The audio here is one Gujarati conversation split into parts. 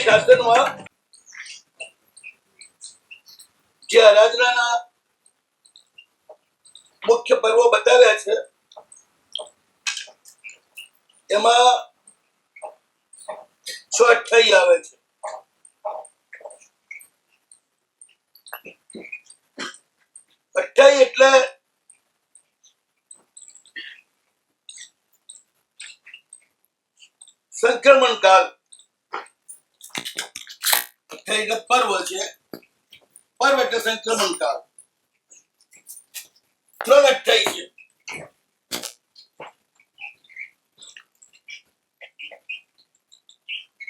શાસનમાં જે આરાધનાના મુખ્ય પર્વો બતાવ્યા છે એમાં 128 આવે છે. અઠ્યાઈ એટલે સંક્રમણ કાળ. એટલે પર્વ છે, પર્વ એટલે સંક્રમણ કાળ. 328 છે.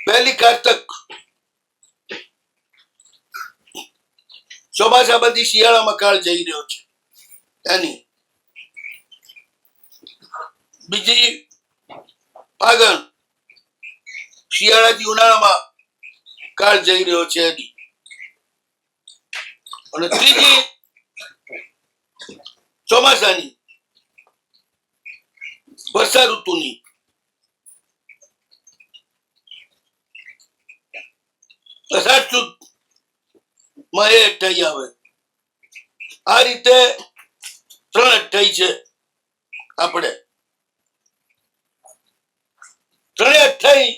પહેલી કારતક, ચોમાસા બધી શિયાળામાં કાળ જઈ રહ્યો છે એની. બીજી ફાગણ, શિયાળાથી ઉનાળામાં કાળ જઈ રહ્યો છે એની. અને ત્રીજી ચોમાસાની, વર્ષા ઋતુની. અષાઢ સુદ માં એ 28 આવે. આ રીતે 328 છે. આપણે 328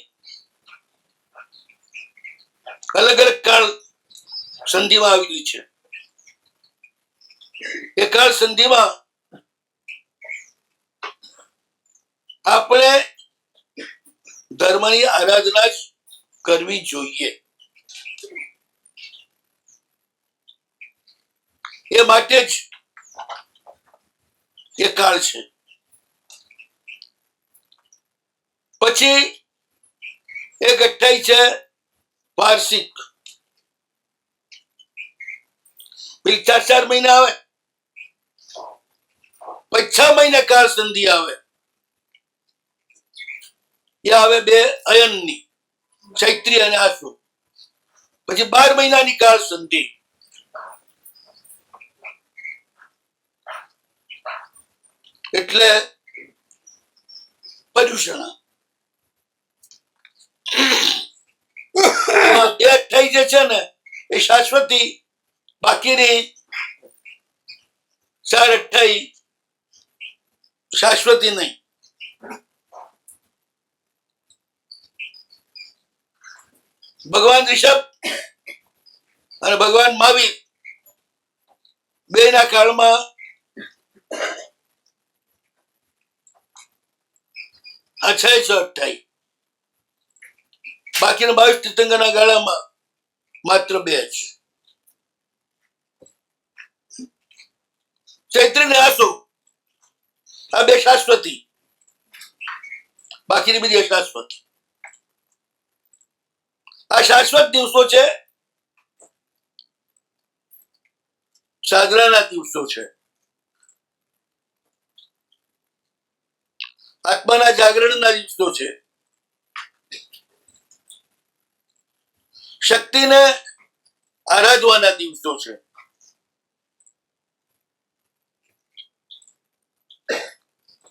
અલગ અલગ કાળ સંધિમાં આવેલી છે. એ કાળ સંધિમાં આપણે ધર્મની આરાધના જ કરવી જોઈએ. એ માટે જ એ કાળ છે. પછી એક 28 છે વાર્ષિક. પેલી 4 મહિના આવે, પછી 6 મહિના કાળ સંધિ આવે. એ આવે 2 અયનની, ચૈત્રી અને આસો. પછી 12 મહિનાની કાળ સંધિ. એટલે પર્યુષણ. એ 28 જે છે ને એ શાશ્વતી, બાકીની 428 શાશ્વતી નહીં. ભગવાન ઋષભ અને ભગવાન મહાવીર બે ના કાળમાં આ 628. બાકીના 22 તીર્થંકરના ગાળામાં માત્ર 2 છે. ચૈત્રી ને આસો આ 2 શાશ્વતી, બાકીની બધી અશાશ્વત. આ શાશ્વત દિવસો છે, સાધનાના દિવસો છે. આત્માના જાગરણના દિવસો છે. શક્તિને આરાધવાના દિવસો છે.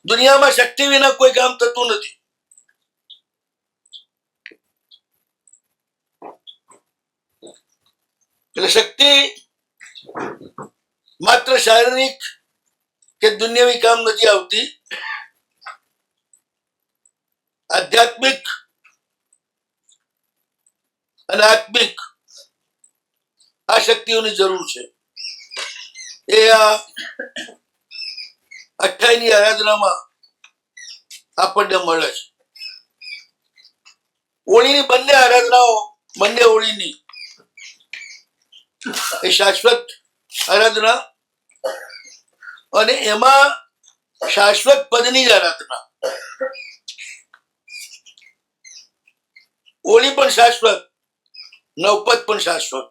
દુનિયામાં શક્તિ વિના કોઈ કામ થતું નથી. એટલે શક્તિ માત્ર શારીરિક કે દુનિયાવી કામ નથી આવતી. આધ્યાત્મિક અને આત્મિક આ શક્તિઓની જરૂર છે. એ આ 28 ની આરાધનામાં આપણને મળે છે. હોળીની બંને આરાધનાઓ, બંને હોળીની એ શાશ્વત આરાધના અને એમાં શાશ્વત પદની જ આરાધના. હોળી પણ શાશ્વત, નવપદ પણ શાશ્વત.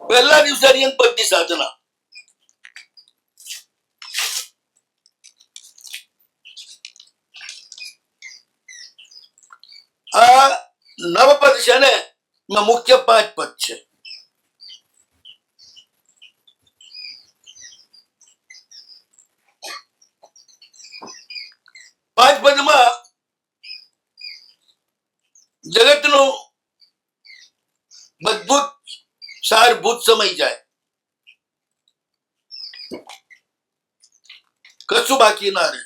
પહેલા દિવસે અર્યન પદની સાધના. નવપદ છે ને એમાં મુખ્ય 5 પદ છે. પાંચ પદમાં જગતનું મજબૂત સારભૂત સમય જાય, કશું બાકી ના રહે.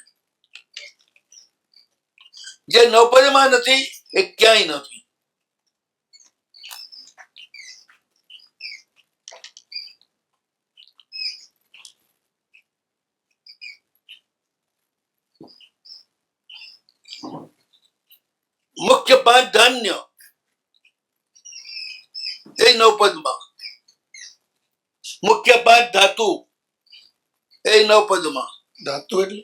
જે નવપદમાં નથી એ ક્યાંય નથી. મુખ્ય 5 ધાન્ય એ નવપદમાં, મુખ્ય 5 ધાતુ એ નવપદમાં. ધાતુ એટલે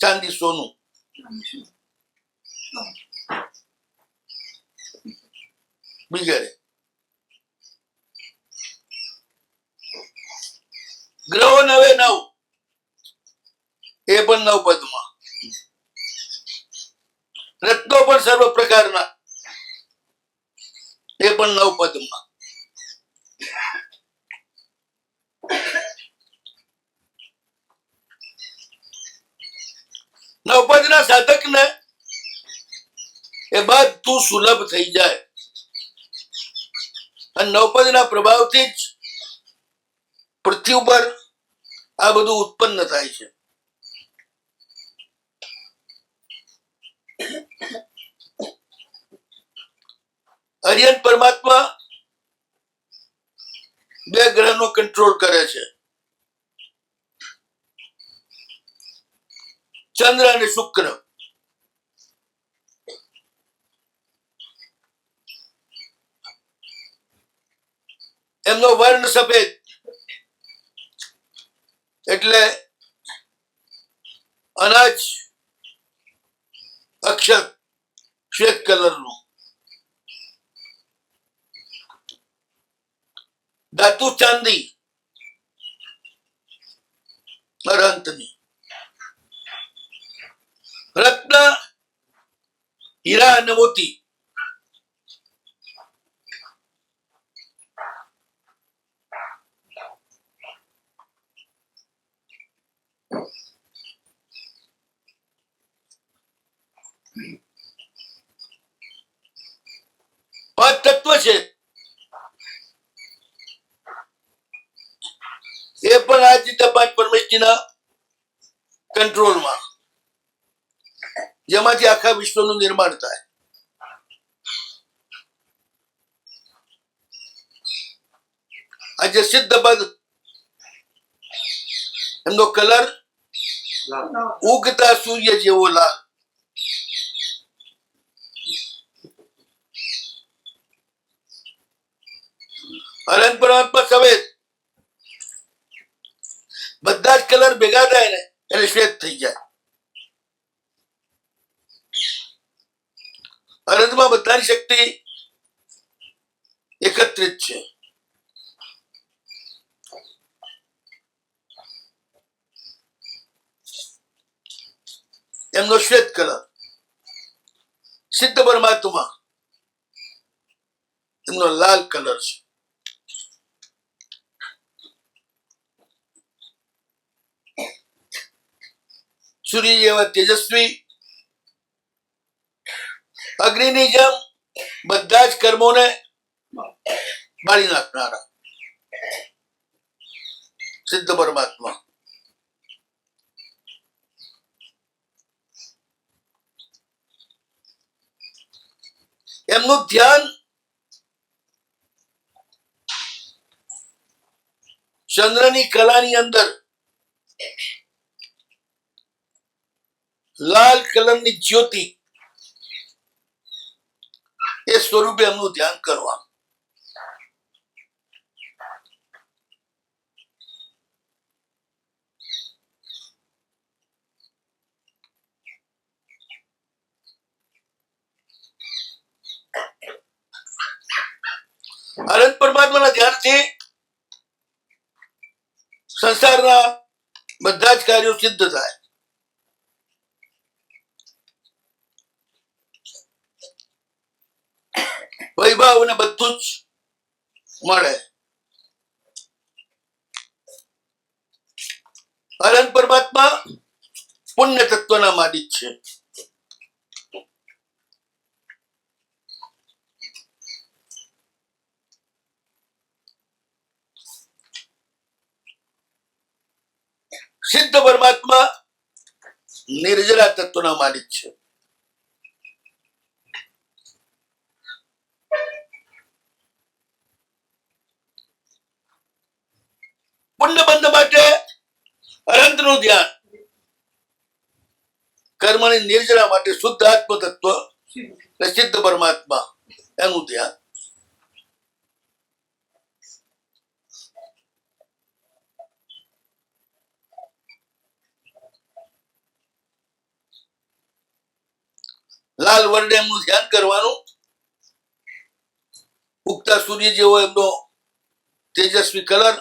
ચાંદી સોનું. વગેરે. ગ્રહો 9 એ પણ નવપદમાં. રત્નો પણ સર્વ પ્રકારના એ પણ નવપદમાં. નવપદના સાધકને એ બધું સુલભ થઈ જાય અને નવપદના પ્રભાવથી જ પૃથ્વી ઉપર આ બધું ઉત્પન્ન થાય છે. હરિયન પરમાત્મા 2 ગ્રહનો કંટ્રોલ કરે છે, ચંદ્ર અને શુક્ર. એમનો વર્ણ સફેદ એટલે અનાજ અક્ષર શ્વેત કલરનું. ધાતુ ચાંદી અરંતની. રત્ન હીરા અને મોતી. પાંચ તત્વ છે એ પણ આ રીતે 5 પરમેશ્વરીના કંટ્રોલમાં, જેમાંથી આખા વિશ્વનું નિર્માણ થાય. આજે સિદ્ધ પદ એમનો કલર ઉગતા સૂર્ય જેવો લાલ. અનંત પરમાત્મા સફેદ. બધા જ કલર ભેગા થાય ને એટલે શ્વેત થઈ જાય. અનંતમાં બધાની શક્તિ એકત્રિત છે. એમનો શ્વેત કલર. સિદ્ધ પરમાત્મા એમનો લાલ કલર છે. સૂર્ય જેવા તેજસ્વી, અગ્નિની જેમ બધા જ કર્મોને બાળી નાખનારા સિદ્ધ પરમાત્મા. એમનું ધ્યાન ચંદ્રની કલાની અંદર લાલ કલરની જ્યોતિ એ સ્વરૂપે એમનું ધ્યાન કરવા. અનંત પરમાત્માના ધ્યાનથી સંસારના બધા જ કાર્યો સિદ્ધ થાય. ભાવને બધું જ મળે. અનંત પરમાત્મા પુણ્ય તત્વના માલિક છે. સિદ્ધ પરમાત્મા નિર્જરા તત્વના માલિક છે. પુણ્ય બંધ માટે અનંત નું ધ્યાન, કર્મની નિર્જરા માટે શુદ્ધ આત્મ તત્વ સિદ્ધ પરમાત્મા એનું ધ્યાન. લાલ વર્ણ એમનું ધ્યાન કરવાનું. ઉગતા સૂર્ય જેવો એમનો તેજસ્વી કલર,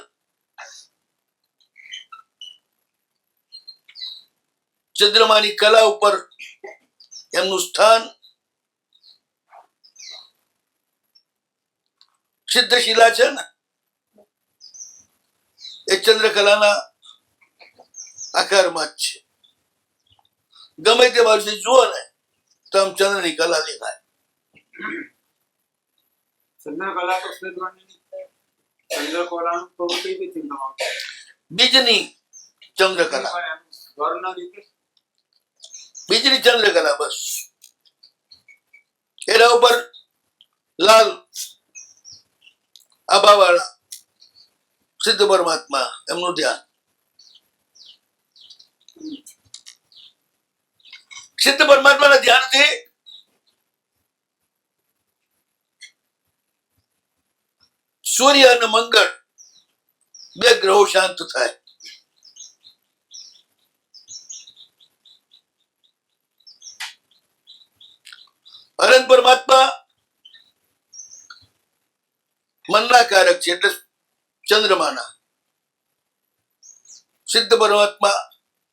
ચંદ્રમાની કલા ઉપર એમનું સ્થાન, સિદ્ધશિલા છે ને એ ચંદ્રકલાના આકારમાં જ છે. ગમે તે બાજુ જુઓ ને તો આમ ચંદ્રની કલા દેખાય. બીજની ચંદ્રકલા, બીજની ચંદ્રકલા, બસ એના ઉપર લાલ આભાવાળા સિદ્ધ પરમાત્મા એમનું ધ્યાન. સિદ્ધ પરમાત્માના ધ્યાનથી સૂર્ય અને મંગળ બે ગ્રહો શાંત થાય. અનંત પરમાત્મા મનના કારક છે એટલે ચંદ્રમાના. સિદ્ધ પરમાત્મા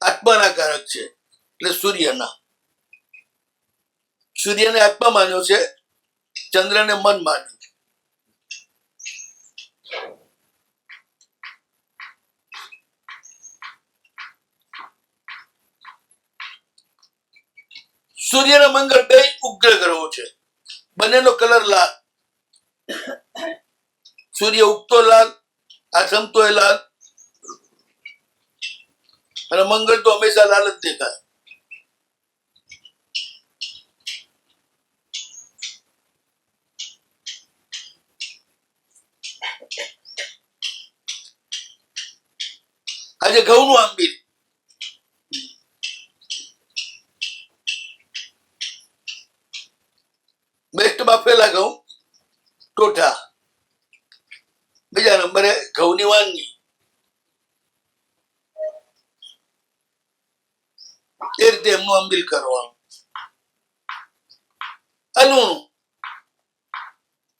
આત્માના કારક છે એટલે સૂર્યના. સૂર્યને આત્મા માન્યો છે, ચંદ્રને મન માન્યું. સૂર્ય અને મંગળ બે ઉગ્ર ગ્રહો છે, બંનેનો કલર લાલ. સૂર્ય ઉગતો લાલ, આથમતો એ લાલ, અને મંગળ તો હંમેશા લાલ જ દેખાય. આજે ઘઉં નું આંબીલ, બેસ્ટ બાફેલા ઘઉં ટોઠા, બીજા નંબરે ઘઉંની વાનગી. એ રીતે એમનું આંબીલ કરવાનું. અલુણ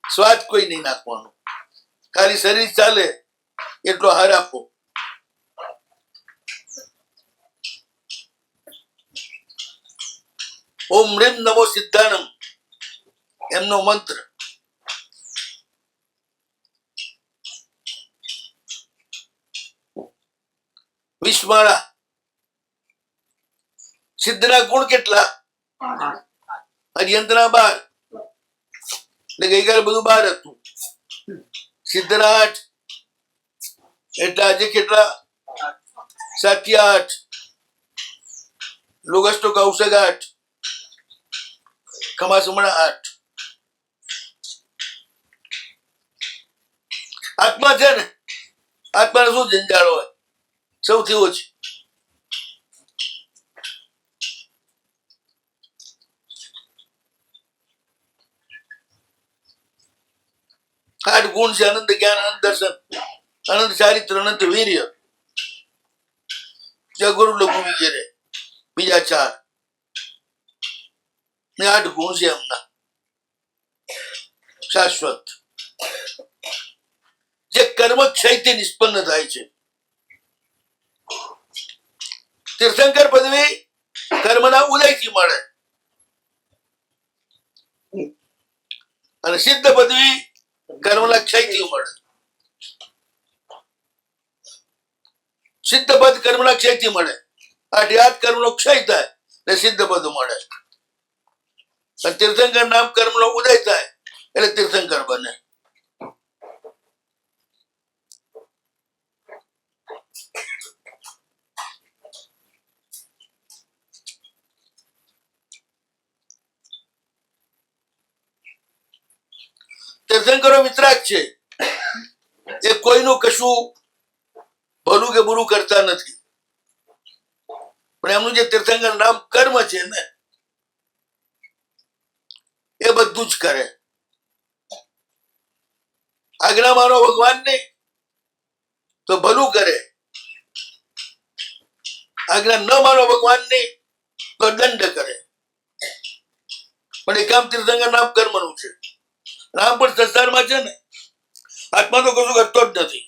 સ્વાદ કોઈ નહીં નાખવાનું, ખાલી શરીર ચાલે એટલો હાર આપો. ઓમ હ્રીમ નમો સિદ્ધાનમ એમનો મંત્ર. વિષમાળા. સિદ્ધના ગુણ કેટલા? અર્યંતના 12. એટલે ગઈકાલે બધું 12 હતું. સિદ્ધના 8 એટલે આજે કેટલા? 7 થી 8. લોગસ્ટો કૌશક 8, ખમાસમણા 8. આત્મા છે ને, આત્માને શું જંજાળ હોય? સૌથી ઓછી. 8 ગુણ છે: અનંત જ્ઞાન, અનંત દર્શન, અનંત ચારિત્ર, અનંત વીર્ય, જગુરુ લઘુ વગેરે. બીજા 4 ને 8 ગુણ છે એમના શાશ્વત, જે કર્મ ક્ષયથી નિષ્પન્ન થાય છે. તીર્થંકર પદવી કર્મના ઉદયથી મળે. અને સિદ્ધ પદવી કર્મના ક્ષયથી મળે. સિદ્ધ પદ કર્મના ક્ષયથી મળે. આ યાદ કર્મનો ક્ષય થાય એટલે સિદ્ધ પદ મળે. અને તીર્થંકર નામ કર્મનો ઉદય થાય એટલે તીર્થંકર બને. તીર્થંકરો વિતરાગ છે. એ કોઈનું કશું ભલું કે બુરું કરતા નથી. પણ એમનું જે તીર્થંકર નામ કર્મ છે ને એ બધું જ કરે. આજ્ઞા માનો ભગવાનને તો ભલું કરે, આજ્ઞા ન માનો ભગવાનની તો દંડ કરે. પણ એ કામ તીર્થંકર નામ કર્મનું છે. નામ પણ સંસારમાં છે ને, આત્મા તો કશું કરતો જ નથી.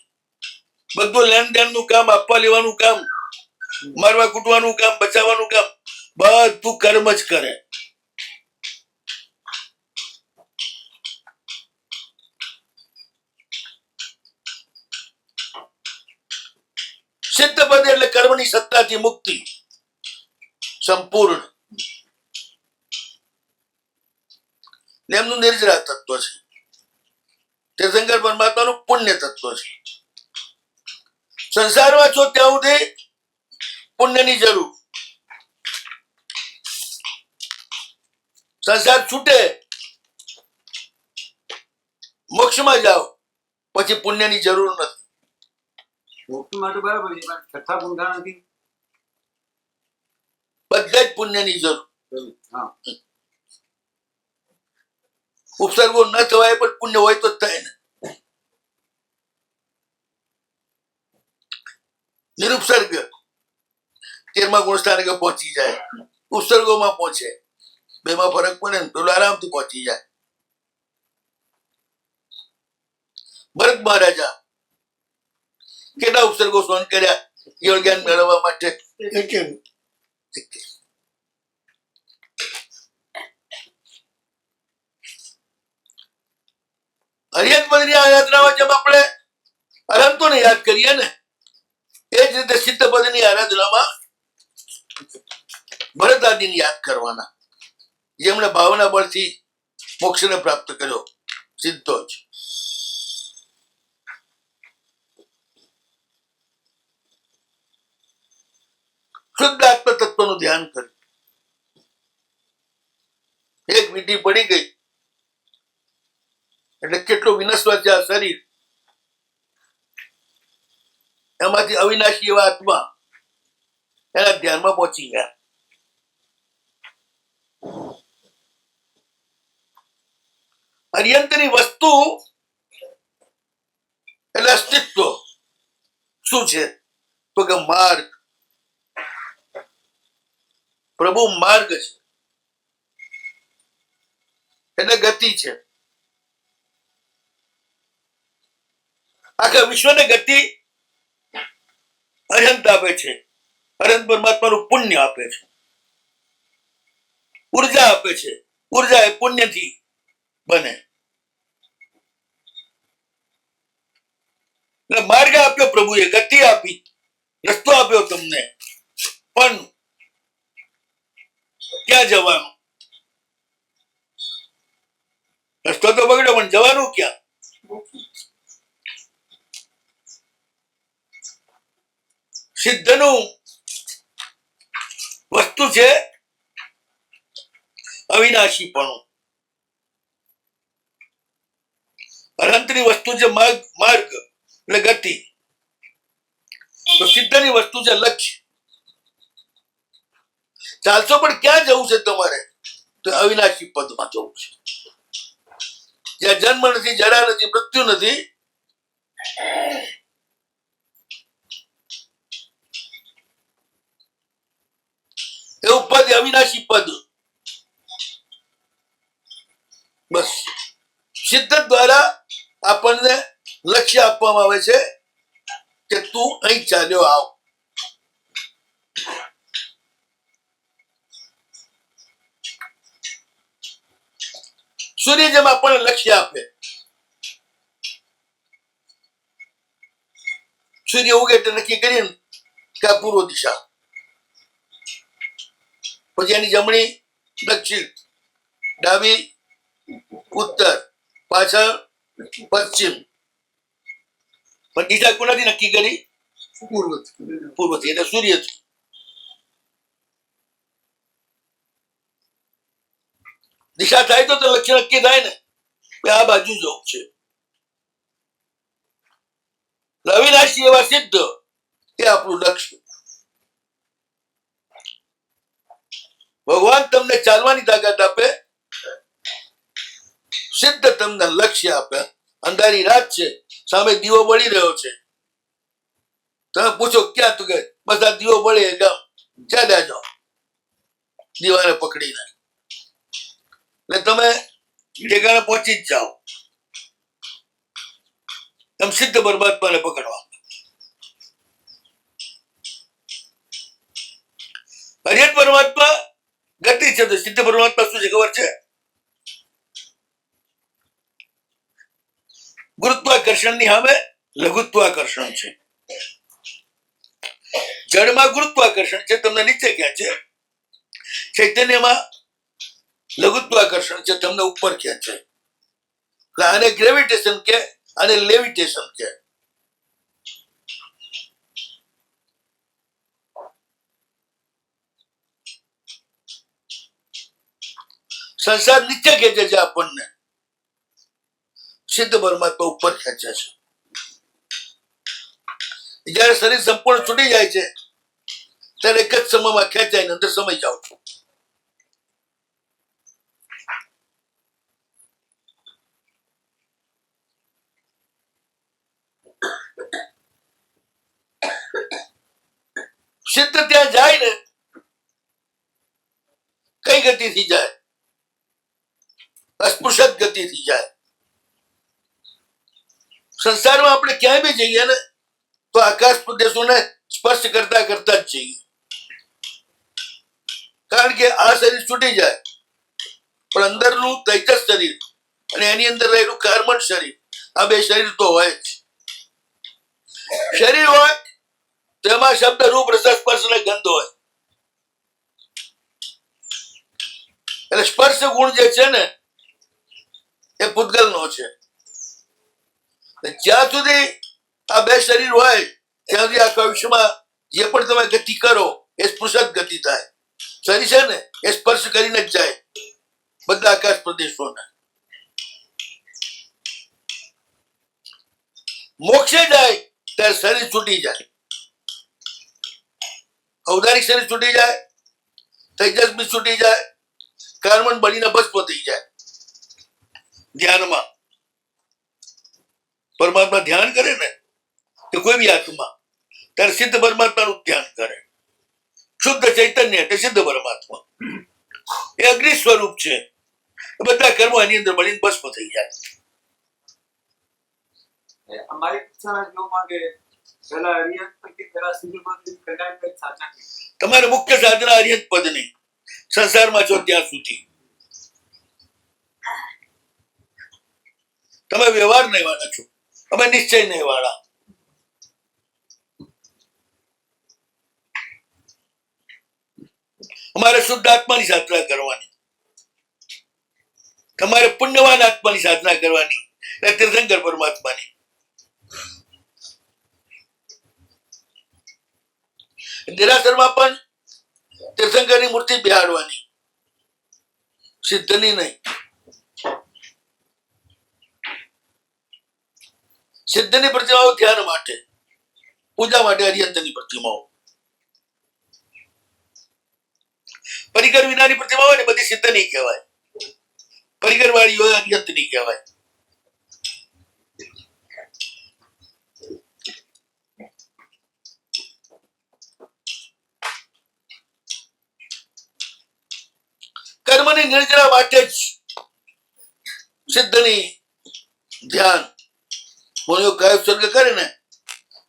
બધું લેણ દેણનું કામ, આપવા લેવાનું કામ, મારવા કૂટવાનું કામ, બચાવવાનું કામ, બધું કર્મ જ કરે. સિદ્ધ પદ એટલે કર્મની સત્તાથી મુક્તિ સંપૂર્ણ. એમનું નિર્જરા તત્વ છે. તીર્થંકર પરમાત્માનું પુણ્ય તત્વ છે. સંસારમાં છો ત્યાં સુધી પુણ્યની જરૂર. સંસાર છૂટે, મોક્ષમાં જાઓ પછી પુણ્યની જરૂર નથી. મોક્ષમાં તો બરાબર છે, પણ છઠ્ઠા પુંખા નથી. બધા જ પુણ્યની જરૂર. હા, ઉપસર્ગો ન થવાય પણ પુણ્ય હોય તો જ થાય ને. નિરુપસર્ગ 13મા ગુણસ્થાનકે પહોંચી જાય, ઉપસર્ગોમાં પહોંચે, બેમાં ફરક પડે ને પેલો આરામથી પહોંચી જાય. ભરત મહારાજા કેટલા ઉપસર્ગો સહન કર્યા કેવળ જ્ઞાન મેળવવા માટે? હરિયત પદની આરાધનામાં જેમ આપણે અનંતોને યાદ કરીએ ને એ જ રીતે સિદ્ધ પદની આરાધનામાં ભરત આદિને યાદ કરવાના, જેમણે ભાવના બળથી મોક્ષને પ્રાપ્ત કર્યો સિદ્ધો જ. શુદ્ધ આત્મ તત્વનું ધ્યાન કર્યું. એક વીંટી પડી ગઈ એટલે કેટલું વિનસ્વા છે આ શરીર. એમાંથી અવિનાશી એવા આત્મા એના ધ્યાનમાં પહોંચી ગયા. અર્યંતની વસ્તુ એટલે અસ્તિત્વ શું છે તો કે માર્ગ. પ્રભુ માર્ગ છે એટલે ગતિ છે. આખા વિશ્વને ગતિ અનંત આપે છે. અનંત પરમાત્માનું પુણ્ય આપે છે, ઉર્જા આપે છે. ઉર્જા એ પુણ્યથી બને. એટલે માર્ગ આપ્યો પ્રભુએ, ગતિ આપી, રસ્તો આપ્યો તમને, પણ ક્યાં જવાનું? રસ્તો તો બગડ્યો પણ જવાનું ક્યાં? સિદ્ધનું વસ્તુ છે અવિનાશીપણું. અનંતની વસ્તુ છે માર્ગ એટલે ગતિ. તો સિદ્ધની વસ્તુ છે લક્ષ્ય. ચાલશો પણ ક્યાં જવું છે તમારે? તો અવિનાશી પદમાં જવું છે, જ્યાં જન્મ નથી, જરા નથી, મૃત્યુ નથી. એવું પદ અવિનાશી પદ. બસ સિદ્ધ દ્વારા આપણને લક્ષ્ય આપવામાં આવે છે કે તું અહીં ચાલ્યો આવ. સૂર્ય જેમ આપણને લક્ષ્ય આપે, સૂર્ય ઉગે એટલે નક્કી કરીએ ને કે આ પૂર્વ દિશા, પછી એની જમણી દક્ષિણ, ડાબી ઉત્તર, પાછળ પશ્ચિમ, પણ દિશા કોનાથી નક્કી કરી? પૂર્વથી, એટલે સૂર્યથી. દિશા થાય તો લક્ષ્ય નક્કી થાય ને કે આ બાજુ જવું છે. અવિનાશી એવા સિદ્ધ એ આપણું લક્ષ્ય. ભગવાન તમને ચાલવાની તાકાત આપે, સિદ્ધ તમને લક્ષ્ય આપે. અંધારી રાત છે, સામે દીવો બળી રહ્યો છે, તમે પૂછો ક્યાં? તું કે બસ આ દીવો બળે ગામ, ચાલ્યા જાઓ દીવાને પકડીને, એટલે તમે ઠેકાણે પહોંચી જ જાઓ. એમ સિદ્ધ પરમાત્માને પકડવા. હરિયત પરમાત્મા ગતિ છે, તો સિદ્ધ પરમાત્મા શું છે ખબર છે? ગુરુત્વાકર્ષણની સામે લઘુત્વાકર્ષણ છે. જળમાં ગુરુત્વાકર્ષણ છે, તમને નીચે ખેંચે. ચૈતન્યમાં લઘુત્વાકર્ષણ છે, તમને ઉપર ખેંચે. આને ગ્રેવિટેશન કે, આને લેવિટેશન કે. સંસાર નીચે ખેંચે છે આપણને, સિદ્ધ પરમાત્મા ઉપર ખેંચે છે. જયારે શરીર સંપૂર્ણ છૂટી જાય છે ત્યારે એક જ સમયમાં ખેંચાઈને અંદર સમય જાઓ છો. સિદ્ધ ત્યાં જાય ને કઈ ગતિથી જાય? અસ્પૃશ્યત ગતિથી જાય. સંસારમાં આપણે ક્યાંય બી જઈએ ને તો આકાશ પ્રદેશોને સ્પર્શ કરતા કરતા જ જઈએ, કારણ કે આ શરીર છૂટી જાય પણ અંદરનું તૈજસ શરીર અને એની અંદર રહેલું કાર્બન શરીર, આ બે શરીર તો હોય જ. શરીર હોય તેમાં શબ્દ, રૂપ, રસ, સ્પર્શ અને ગંધ હોય. એટલે સ્પર્શ ગુણ જે છે ને એ પૂતગલનો છે. જ્યાં સુધી આ બે શરીર હોય ત્યાં સુધી આખા વિશ્વમાં જે પણ તમે ગતિ કરો એ સ્પૃશક ગતિ થાય. શરીર છે ને એ સ્પર્શ કરીને જ જાય બધા આકાશ પ્રદેશોને. મોક્ષે જાય ત્યારે શરીર છૂટી જાય, ઔદારિક શરીર છૂટી જાય, તેજસ બી છૂટી જાય, કાર્બન બળીને ભસ્મ થઈ જાય. ધ્યાનમાં પરમાત્મા ધ્યાન કરે ને કે કોઈ બી આત્મા, ત્યારે સિદ્ધ પરમાત્માનું ધ્યાન કરે. શુદ્ધ ચૈતન્ય એટલે સિદ્ધ પરમાત્મા એ અગ્નિ સ્વરૂપ છે. બધા કર્મો એની અંદર બળીને ભસ્મ થઈ જાય. અમારી ઈચ્છાના જીવનમાં કે પહેલા હરિયત પછી પહેલા સિદ્ધ પદ કદાચ કંઈક સાચા છે. તમારે મુખ્ય સાધના હરિયત પદની સંસારમાં છો ત્યાં સુધી. તમે વ્યવહાર નહીં વાળા છો, અમે નિશ્ચય નહીં વાળા. અમારે શુદ્ધ આત્માની સાધના કરવાની, તમારે પુણ્યવાન આત્માની સાધના કરવાની, એટલે તીર્થંકર પરમાત્માની. દેરાસરમાં પણ તીર્થંકરની મૂર્તિ બેહાડવાની, સિદ્ધની નહીં. સિદ્ધની પ્રતિમાઓ ધ્યાન માટે, પૂજા માટે હરિયંતની પ્રતિમાઓ. પરિકર વિનાની પ્રતિમા હોય ને બધી સિદ્ધ નહીં કહેવાય, પરિકર વાળી હોય હરિયંત નહીં કહેવાય. કર્મની નિર્જરા માટે જ સિદ્ધની ધ્યાન. મુનિઓ કાય ઉત્સર્ગ કરે ને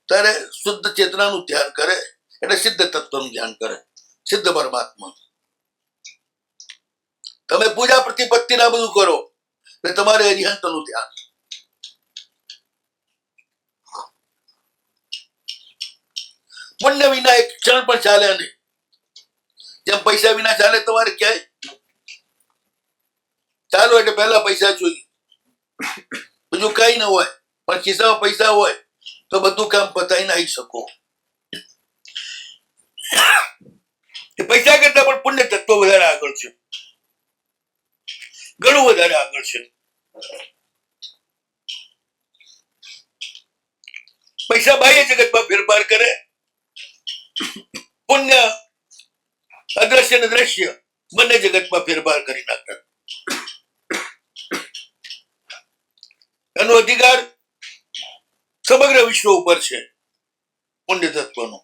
ત્યારે શુદ્ધ ચેતનાનું ધ્યાન કરે, એટલે સિદ્ધ તત્વનું ધ્યાન કરે, સિદ્ધ પરમાત્મા. તમે પૂજા પ્રતિપત્તિ ના બધું કરો, એટલે તમારે અરિહંતનું ધ્યાન. પુણ્ય વિના એક ક્ષણ પણ ચાલે નહીં. જેમ પૈસા વિના ચાલે તમારે ક્યાંય. ચાલો એટલે પહેલા પૈસા જોઈએ, બીજું કઈ ન હોય, પણ ખિસ્સામાં પૈસા હોય તો બધું કામ પતાવીને આવી શકો. એ પૈસા કરતા પણ પુણ્ય તત્વ વધારે આગળ છે, ઘણું વધારે આગળ છે. પૈસા બાહ્ય જગતમાં ફેરફાર કરે, પુણ્ય અદ્રશ્ય અને દ્રશ્ય બંને જગતમાં ફેરફાર કરી નાખતા. એનો અધિકાર સમગ્ર વિશ્વ ઉપર છે પુણ્ય તત્વનો.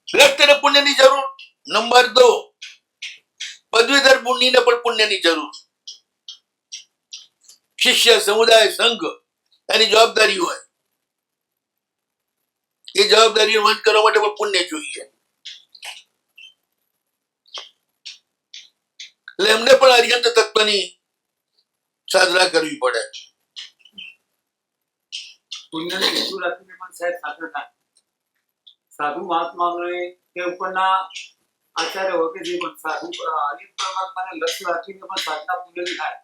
વ્યક્તિને પુણ્યની જરૂર. નંબર 2, પદવીધર પુણ્યને પણ પુણ્યની જરૂર. શિષ્ય સમુદાય સંઘ એની જવાબદારી હોય, એ જવાબદારી વહન કરવા માટે પણ પુણ્ય જોઈએ. એટલે એમને પણ અરિહંત તત્વની સાધના કરવી પડે. પુણ્યની હેતુ રાખીને પણ સાહેબ સાધન થાય. સાધુ મહાત્માઓને કે ઉપરના આચાર્ય હોય કે જે પણ સાધુ હરિ પરમાત્માને લક્ષ્ય રાખીને પણ સાધના પુણ્યની થાય.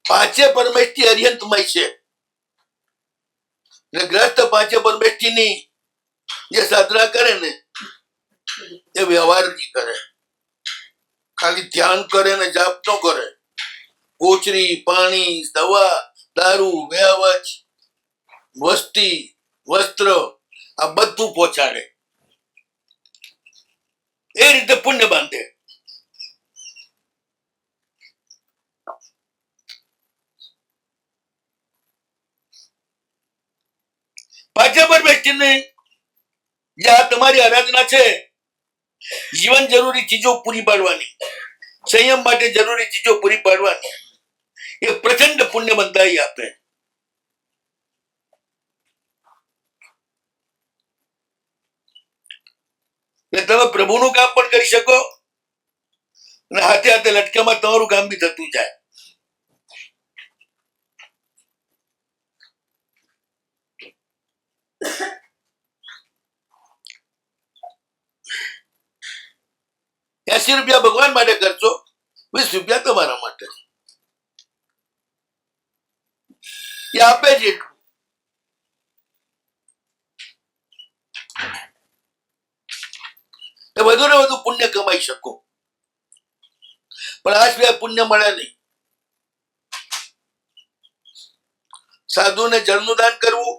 પાંચે પરમેષ્ઠી અરિહંતમય છે. એટલે ગ્રસ્ત પાંચે પરમેષ્ઠીની જે સાધના કરે ને એ વ્યવહાર નહીં કરે, ખાલી ધ્યાન કરે ને જાપ ન કરે. કોચરી, પાણી, દવા, દારૂ, વ્યવચ, વસ્તી, વસ્ત્ર આ બધું પહોંચાડે. એ રીતે પુણ્ય બાંધે. પાંચે પરમેષ્ઠીની જે આ તમારી આરાધના છે, જીવન જરૂરી ચીજો પૂરી પાડવાની, સંયમ માટે જરૂરી ચીજો પૂરી પાડવાની, એ પ્રચંડ પુણ્ય બંધાઈ આપે. એટલે તમે પ્રભુનું કામ પણ કરી શકો અને હાથે હાથે લટકામાં તમારું કામ બી થતું જાય. ₹80 ભગવાન માટે ખર્ચો, ₹20 તમારા માટે. એ આપે છે એટલું. એ વધુ ને વધુ પુણ્ય કમાઈ શકો, પણ આ સિવાય પુણ્ય મળે નહીં. સાધુને જળનું દાન કરવું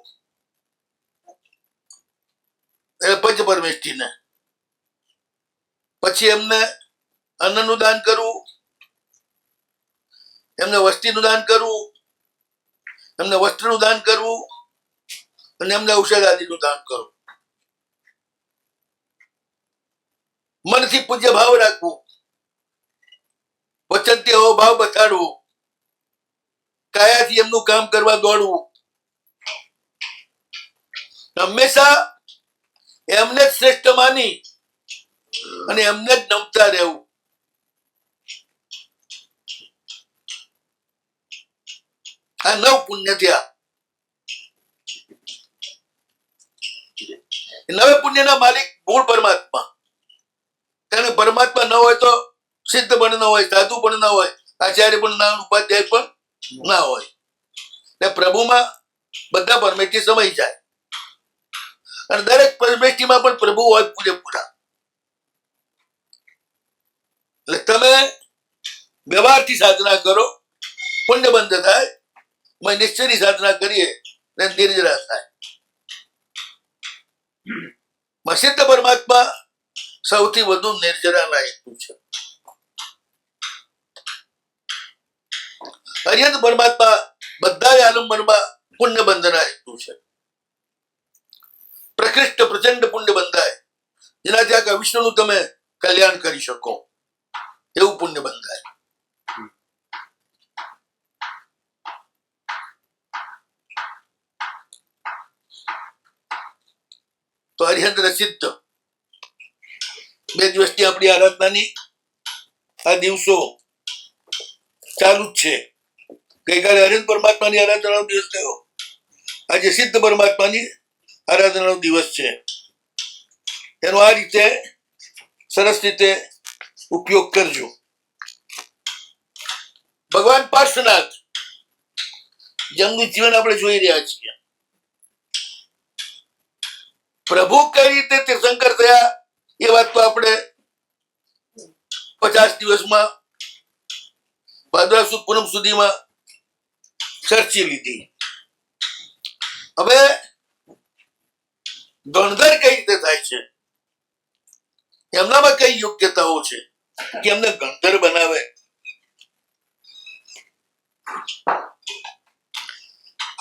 એટલે પંચ પરમેષ્ઠીને, પછી એમને અન્નનું દાન કરવું, એમને વસ્તીનું દાન કરવું, એમને વસ્ત્રનું દાન કરવું અને એમને ઔષધ આદિનું દાન કરવું. મનથી પૂજ્ય ભાવ રાખવું, વચનથી એવો ભાવ બતાડવો, કાયાથી એમનું કામ કરવા દોડવું, હંમેશા એમને જ શ્રેષ્ઠ માની અને એમને જ નમતા રહેવું. આ 9 પુણ્ય થયા. 9 પુણ્યના માલિક મૂળ પરમાત્મા. કારણ કે પરમાત્મા ન હોય તો સિદ્ધ પણ ન હોય, સાધુ પણ ન હોય, આચાર્ય પણ ના, ઉપાધ્યાય પણ ના હોય. એટલે પ્રભુમાં બધા પરમેષ્ઠી સમાઈ જાય અને દરેક પરમેષ્ઠીમાં પણ પ્રભુ હોય પૂરેપૂરા. એટલે તમે વ્યવહારથી સાધના કરો, પુણ્ય બંધ થાય. નિશ્ચયની સાધના કરીએ ને નિર્જરા થાય. સિદ્ધ પરમાત્મા સૌથી વધુ નિર્જરા લાયકનું છે. અરિહંત પરમાત્મા બધા આલંબનમાં પુણ્ય બંધના હેતુ છે. પ્રકૃષ્ટ પ્રચંડ પુણ્ય બંધાય, જેનાથી આખા વિશ્વનું તમે કલ્યાણ કરી શકો એવું પુણ્ય બંધાય. તો અરિહંત સિદ્ધ 2 દિવસની આપણી આરાધનાની આ દિવસો ચાલુ જ છે. ગઈકાલે હરિન પરમાત્માની આરાધનાનો દિવસ થયો, આજે સિદ્ધ પરમાત્માની આરાધનાનો દિવસ છે. એનો આ રીતે સરસ રીતે ઉપયોગ કરજો. ભગવાન પાર્શ્વનાથ જેમનું જીવન આપણે જોઈ રહ્યા છીએ, પ્રભુ કઈ રીતે તીર્થંકર થયા એ વાત તો આપણે 50 દિવસમાં ભાદરવા સુદ પૂનમ સુધીમાં ચર્ચી લીધી. હવે ગણધર કઈ રીતે થાય છે, એમનામાં કઈ યોગ્યતાઓ છે કે એમને ગણધર બનાવે?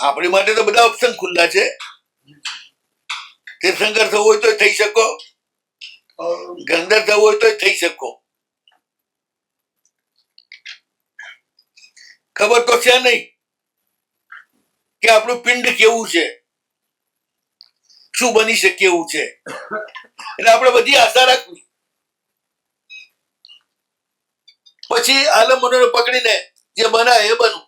આપણી માટે તો બધા ઓપ્શન ખુલ્લા છે. તીર્થંકર થવું હોય તો થઈ શકો, ગણધર થવું હોય તો થઈ શકો. ખબર તો છે નહીં કે આપણું પિંડ કેવું છે, શું બની શકે એવું છે. એટલે આપણે બધી આશા રાખવી, પછી આલમોને પકડીને જે બનાય એ બનવું.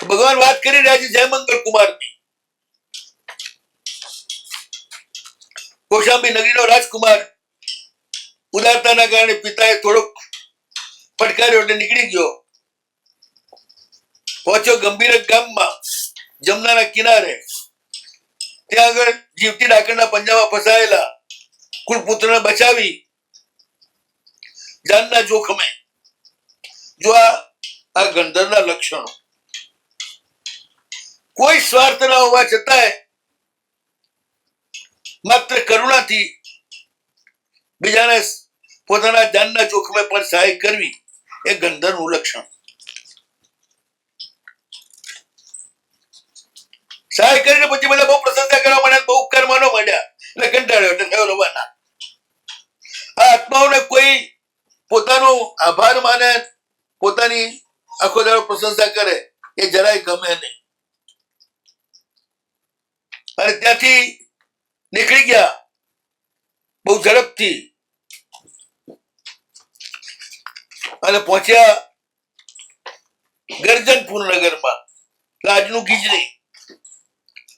ભગવાન વાત કરી રહ્યા છે જયમંગલ કુમારની. કૌશાંબી નગરીનો રાજકુમાર ઉદારતાના કારણે પિતાએ થોડોક ફટકાર્યો એટલે નીકળી ગયો. પહોંચ્યો ગંભીર ગામમાં, જમનાના કિનારે. ત્યાં આગળ જીવતી ડાકણના પંજામાં ફસાયેલા કુલપુત્રને બચાવી જાનના જોખમે. જો આ ગંધર્વના લક્ષણો, કોઈ સ્વાર્થ ના હોવા છતાંય માત્ર કરુણાથી બીજાને પોતાના જાનના જોખમે પણ સહાય કરવી એ ગંધર્વનું લક્ષણ. સહાય કરીને પછી બધા બહુ પ્રશંસા કરવા માંડ્યા, બહુ ઉપકાર માનવા માંડ્યા, એટલે કંટાળ્યો એટલે થયો રવાના. આ આત્માઓને કોઈ પોતાનો આભાર માને, પોતાની આખો દાડો પ્રશંસા કરે એ જરાય ગમે નહીં. અને ત્યાંથી નીકળી ગયા બહુ ઝડપથી અને પહોંચ્યા ગર્જનપુર નગરમાં. આજનું ગીજની,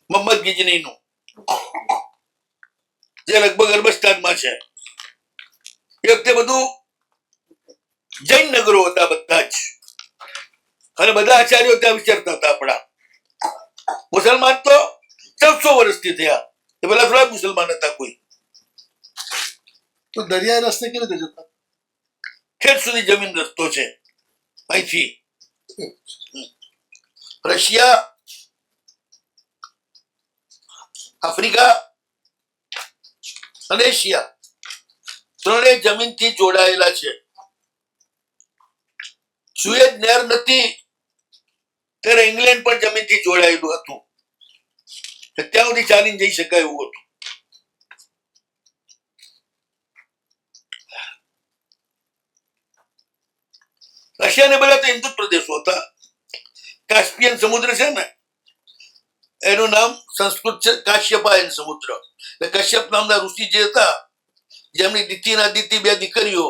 મોહમ્મદ ગીજનીનું, જે લગભગ અરબસ્તાનમાં છે. એ વખતે બધું જૈન નગરો હતા બધા જ, અને બધા આચાર્યો ત્યાં વિચારતા હતા. આપણા મુસલમાન તો 1400 વર્ષથી થયા, એ પેલા થોડા મુસલમાન હતા કોઈ. તો દરિયાઈ રસ્તે કેવી રીતે જતા? ઠેઠ સુધી જમીન રસ્તો છે અહીંથી. રશિયા, આફ્રિકા અને એશિયા ત્રણેય જમીનથી જોડાયેલા છે. સુએજ નહેર નથી ત્યારે ઇંગ્લેન્ડ પણ જમીનથી જોડાયેલું હતું, ત્યાં સુધી ચાલીને જઈ શકાય એવું હતું. રશિયા ને બધા તો હિન્દુ પ્રદેશો હતા. કાસ્પિયન સમુદ્ર છે ને, એનું નામ સંસ્કૃત છે કાશ્યપાયન સમુદ્ર. કશ્યપ નામના ઋષિ જે હતા, જેમની દિતિના દિતિ 2 દીકરીઓ,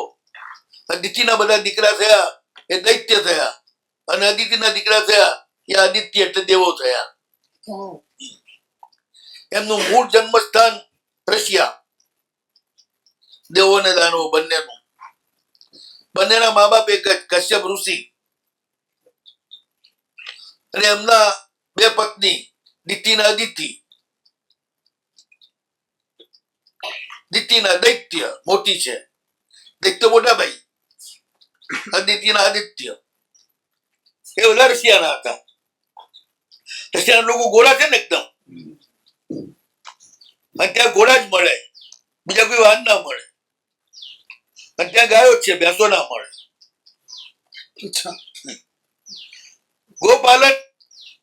દિતિના બધા દીકરા થયા એ દૈત્ય થયા, અને અદિતિના દીકરા થયા એ આદિત્ય એટલે દેવો થયા. એમનું મૂળ જન્મસ્થાન રશિયા, દેવો અને દાનવો બંનેનું. બંનેના મા બાપ એક જ, કશ્યપ ઋષિ. અને એમના 2 પત્ની, દિતિના અદિતિ, દિતિના દૈત્ય મોટી છે, દૈત્ય મોટા ભાઈ, અદિતિના આદિત્ય. એ બધા રશિયાના હતા. રશિયાના લોકો ગોળા છે ને એકદમ, અને ત્યાં ઘોડા જ મળે, બીજા કોઈ વાહન ના મળે. અને ત્યાં ગાયો જ છે, ભેંસો ના મળે. અચ્છા. ગોપાલન,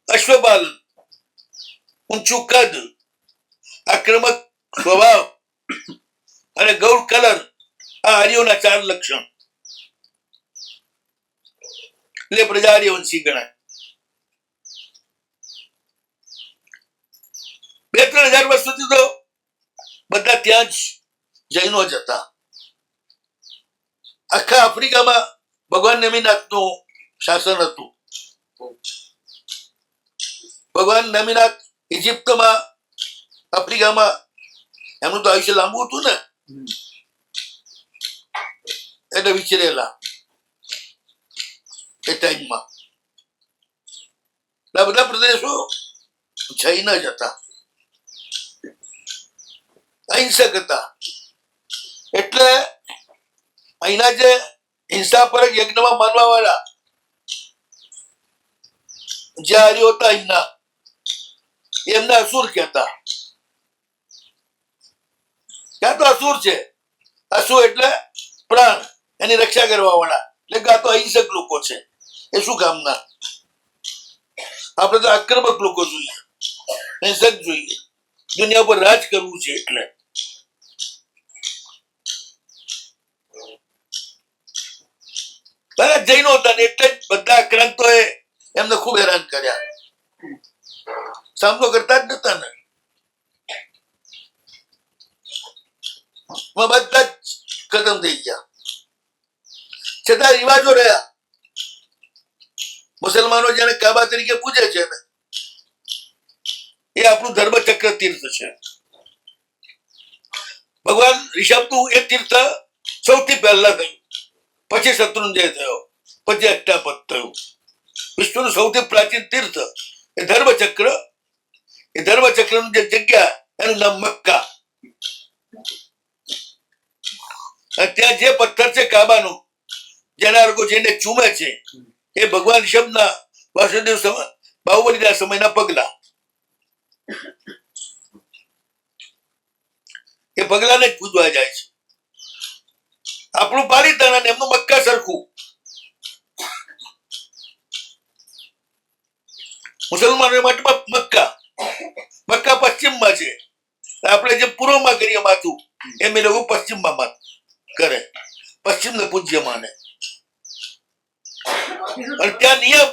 અશ્વપાલન, ઊંચું કદ, આક્રમક સ્વભાવ અને ગૌર કલર, આ આર્યોના 4 લક્ષણ. એટલે પ્રજા આર્યવંશી ગણાય. 2-3 હજાર વર્ષ સુધી તો બધા ત્યાં જ જૈનો જ હતા. આખા આફ્રિકામાં ભગવાન નેમિનાથનું શાસન હતું. ભગવાન નેમિનાથ ઇજિપ્તમાં, આફ્રિકામાં એમનું તો આયુષ્ય લાંબુ હતું ને, એટલે વિચરેલા એ ટાઈમમાં. આ બધા પ્રદેશો જૈન જ હતા, અહિંસક હતા. એટલે અહીંના જે હિંસા પર યજ્ઞમાં માનવા વાળા જે આર્યો હતા અહીંના, એમને અસુર કહેતા. ક્યાં તો અસુર છે, અસુર એટલે પ્રાણ, એની રક્ષા કરવા વાળા, એટલે કે આ તો અહિંસક લોકો છે. એ શું કામના? આપણે તો આક્રમક લોકો જોઈએ, હિંસક જોઈએ, દુનિયા ઉપર રાજ કરવું છે. એટલે બધા જૈનો હતા ને એટલે જ બધા આક્રાંતોએ એમને ખૂબ હેરાન કર્યા. સામનો કરતા જ નતા ને, બધા જ ખતમ થઈ ગયા. છતાં રિવાજો રહ્યા. મુસલમાનો જેને કાબા તરીકે પૂજે છે ને, એ આપણું ધર્મચક્ર તીર્થ છે. ભગવાન ઋષભનું એ તીર્થ સૌથી પહેલા થયું, પછી શત્રુંજય થયો, પછી અષ્ટાપદ થયું. વિશ્વનું સૌથી પ્રાચીન તીર્થ એ ધર્મચક્ર. એ ધર્મચક્રનું જે જગ્યા, એનું નામ મક્કા. અને ત્યાં જે પથ્થર છે કાબાનું, જેના લોકો જેને ચૂમે છે, એ ભગવાન ઋષભના વાસુદેવ બાહુબલીના સમયના પગલા. એ પગલાને જ પૂજવા જાય છે. આપણું પાલિતાન અને એમનું મક્કા સરખું. મુસલમાનો માટે મક્કા, મક્કા પશ્ચિમમાં છે. આપણે જે પૂર્વમાં કરીએ માથું, એમ એ લોકો પશ્ચિમમાં કરે, પશ્ચિમને પૂજ્ય માને. અને ત્યાં નિયમ